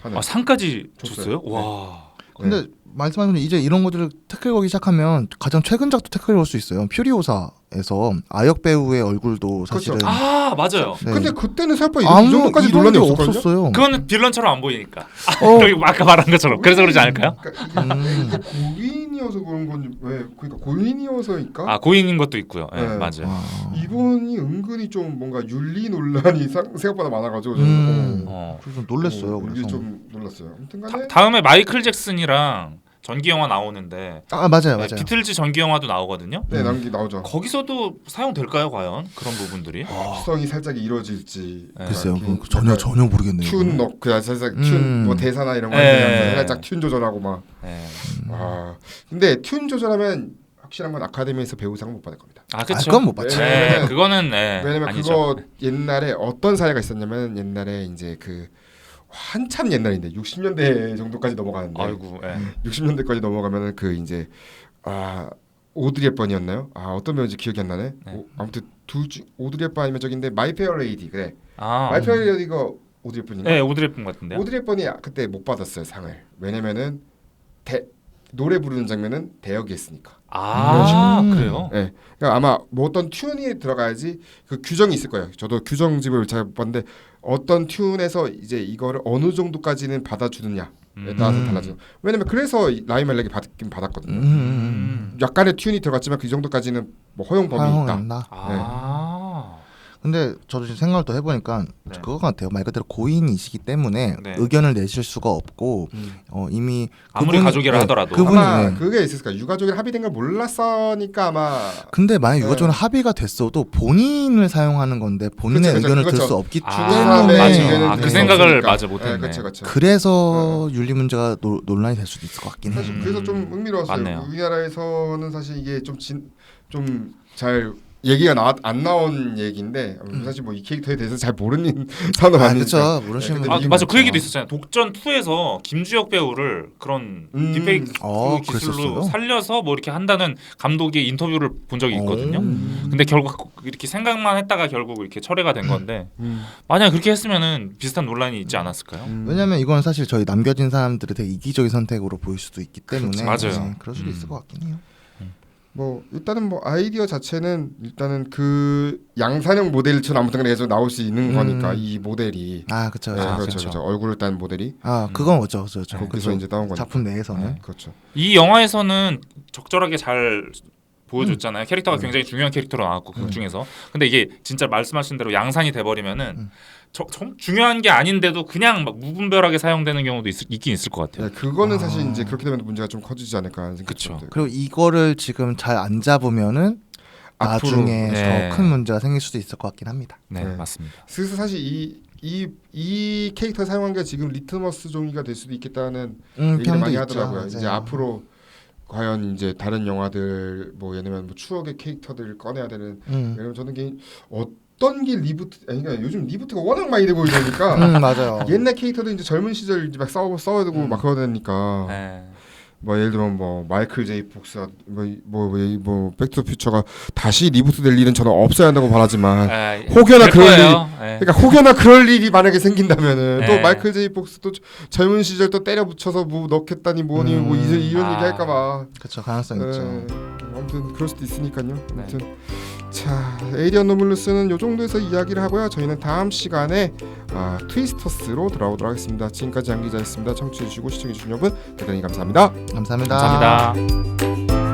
하는. 아 상까지 줬어요. 줬어요? 와. 근데 말씀하신 이제 이런 것들을 태클 걸기 시작하면 가장 최근작도 태클 걸 수 있어요. 퓨리오사에서 아역 배우의 얼굴도 사실은 아 맞아요. 네. 근데 그때는 생각보다 이 아무 정도까지 이런 논란이 게 없었거든요. 없었어요. 그거는 빌런처럼 안 보이니까. 어. 여기 아까 말한 것처럼. 그래서 그러지 않을까요? 그러니까 이게 고인이어서 그런 건지 왜 그러니까 고인이어서니까 아 고인인 것도 있고요. 네, 네. 맞아요. 아. 이분이 은근히 좀 뭔가 윤리 논란이 생각보다 많아가지고 저는 그래서 놀랬어요. 이게 그래서 좀 놀랐어요. 아무튼간에 다음에 마이클 잭슨이랑 전기 영화 나오는데 아 맞아요, 네, 맞아요. 비틀즈 전기 영화도 나오거든요. 네 남기 나오죠. 거기서도 사용될까요, 과연 그런 부분들이? 구성이 살짝 이루어질지 네. 글쎄요, 이렇게 전혀 모르겠네요. 튠 넣고 그냥 살짝 튠 뭐 대사나 이런 거 네. 살짝 튠 조절하고 막. 네. 아 근데 튠 조절하면 확실한 건 아카데미에서 배우상 못 받을 겁니다. 아 그렇죠. 그건 못 봤지. 네, 그거는 네, 왜냐면 아니죠. 그거 옛날에 어떤 사례가 있었냐면 옛날에 이제 그 한참 옛날인데 60년대 정도까지 넘어가는데 아이고. 네. 60년대까지 넘어가면은 그 이제 오드리 헵번이었나요? 어떤 배우인지 기억이 안 나네. 네. 아무튼 오드리 헵번 아니면 저긴데 마이 페어 레이디 그래. 아, 마이 페어 레이디가 오드리 헵번인가? 네, 오드리 헵번 같은데요. 오드리 헵번이 그때 못 받았어요 상을. 왜냐면은 노래 부르는 장면은 대역이 했으니까. 아, 음. 그래요? 네. 그러니까 아마 뭐 어떤 튠이 들어가야지 그 규정이 있을 거예요. 저도 규정집을 잘 못 봤는데 어떤 튠에서 이제 이거를 어느 정도까지는 받아주느냐에 따라서 달라지고. 왜냐면 그래서 라이 말렉이 받긴 받았거든요. 약간의 튠이 들어갔지만 그 정도까지는 뭐 허용 범위 있다. 나. 아. 근데 저도 지금 생각을 또 해보니까 네. 그거 같아요. 말 그대로 고인이시기 때문에 네. 의견을 내실 수가 없고 이미 아무리 가족이라 하더라도. 그분이 아마 네. 그게 있을 거야. 유가족이 합의된 걸 몰랐으니까 아마. 근데 만약 네. 유가족으로 합의가 됐어도 본인을 사용하는 건데 본인의 그쵸, 의견을 그쵸. 들 수 없기 아, 때문에 사람의 맞아. 의견은 아, 들 그 수 생각을 없으니까. 맞아 못했네. 그렇죠. 그래서 윤리 문제가 논란이 될 수도 있을 것 같긴 사실 해요. 그래서 좀 흥미로웠어요. 맞네요. 우리나라에서는 사실 이게 좀 잘 얘기가 안 나온 얘기인데 사실 뭐 이 캐릭터에 대해서 잘 모르는 사람도 많으니까. 그렇죠. 모르시는 네, 분이 근데 맞아 그 많죠. 얘기도 있었잖아요. 독전 2에서 김주혁 배우를 그런 딥페이크 기술로 그랬었어요? 살려서 뭐 이렇게 한다는 감독의 인터뷰를 본 적이 있거든요. 오. 근데 결국 이렇게 생각만 했다가 결국 이렇게 철회가 된 건데 만약 그렇게 했으면은 비슷한 논란이 있지 않았을까요? 왜냐면 이건 사실 저희 남겨진 사람들의 되게 이기적인 선택으로 보일 수도 있기 때문에 그렇죠. 맞아요. 네, 그럴 수도 있을 것 같긴 해요. 뭐 일단은 뭐 아이디어 자체는 일단은 그 양산형 모델처럼 아무튼 계속 나올 수 있는 거니까 이 모델이. 아 그렇죠. 네, 그렇죠. 그렇죠. 얼굴을 딴 모델이. 그건 그렇죠. 거기서 이제 나온 거니까. 작품 내에서는 네, 그렇죠. 이 영화에서는 적절하게 잘 보여줬잖아요. 캐릭터가 굉장히 중요한 캐릭터로 나왔고 그 중에서. 근데 이게 진짜 말씀하신 대로 양산이 돼버리면은 중요한 게 아닌데도 그냥 막 무분별하게 사용되는 경우도 있긴 있을 것 같아요. 네, 그거는 사실 이제 그렇게 되면 문제가 좀 커지지 않을까 하는 생각이 그쵸. 들어요. 그리고 이거를 지금 잘 안 잡으면은 나중에 네. 더 큰 문제가 생길 수도 있을 것 같긴 합니다. 네, 네. 맞습니다. 그래서 사실 이 캐릭터 사용한 게 지금 리트머스 종이가 될 수도 있겠다는 얘기를 편도 많이 있죠. 하더라고요. 맞아요. 이제 앞으로 과연 이제 다른 영화들 뭐 예를 들면 뭐 추억의 캐릭터들을 꺼내야 되는. 왜냐면 저는 어떤 게 리부트 그러니까 요즘 리부트가 워낙 많이 되고 이러니까 맞아요. 옛날 캐릭터도 이제 젊은 시절 이제 막 싸워야 되고 막 그러야 되니까 네. 뭐 예를 들면 뭐 마이클 제이 폭스 뭐 백투더퓨처가 다시 리부트 될 일은 저는 없어야 한다고 바라지만 혹여나 그럴 일 그러니까 혹여나 그럴 일이 만약에 생긴다면은 또 마이클 제이 폭스도 젊은 시절 또 때려 붙여서 뭐 넣겠다니 뭐니 뭐 이런 얘기 할까봐 그렇죠. 가능성 있죠. 아무튼 그럴 수도 있으니까요. 아무튼 자 에이리언 노블루스는 요 정도에서 이야기를 하고요. 저희는 다음 시간에 트위스터스로 돌아오도록 하겠습니다. 지금까지 양 기자였습니다. 청취해 주시고 시청해 주신 여러분 대단히 감사합니다. 감사합니다. 감사합니다.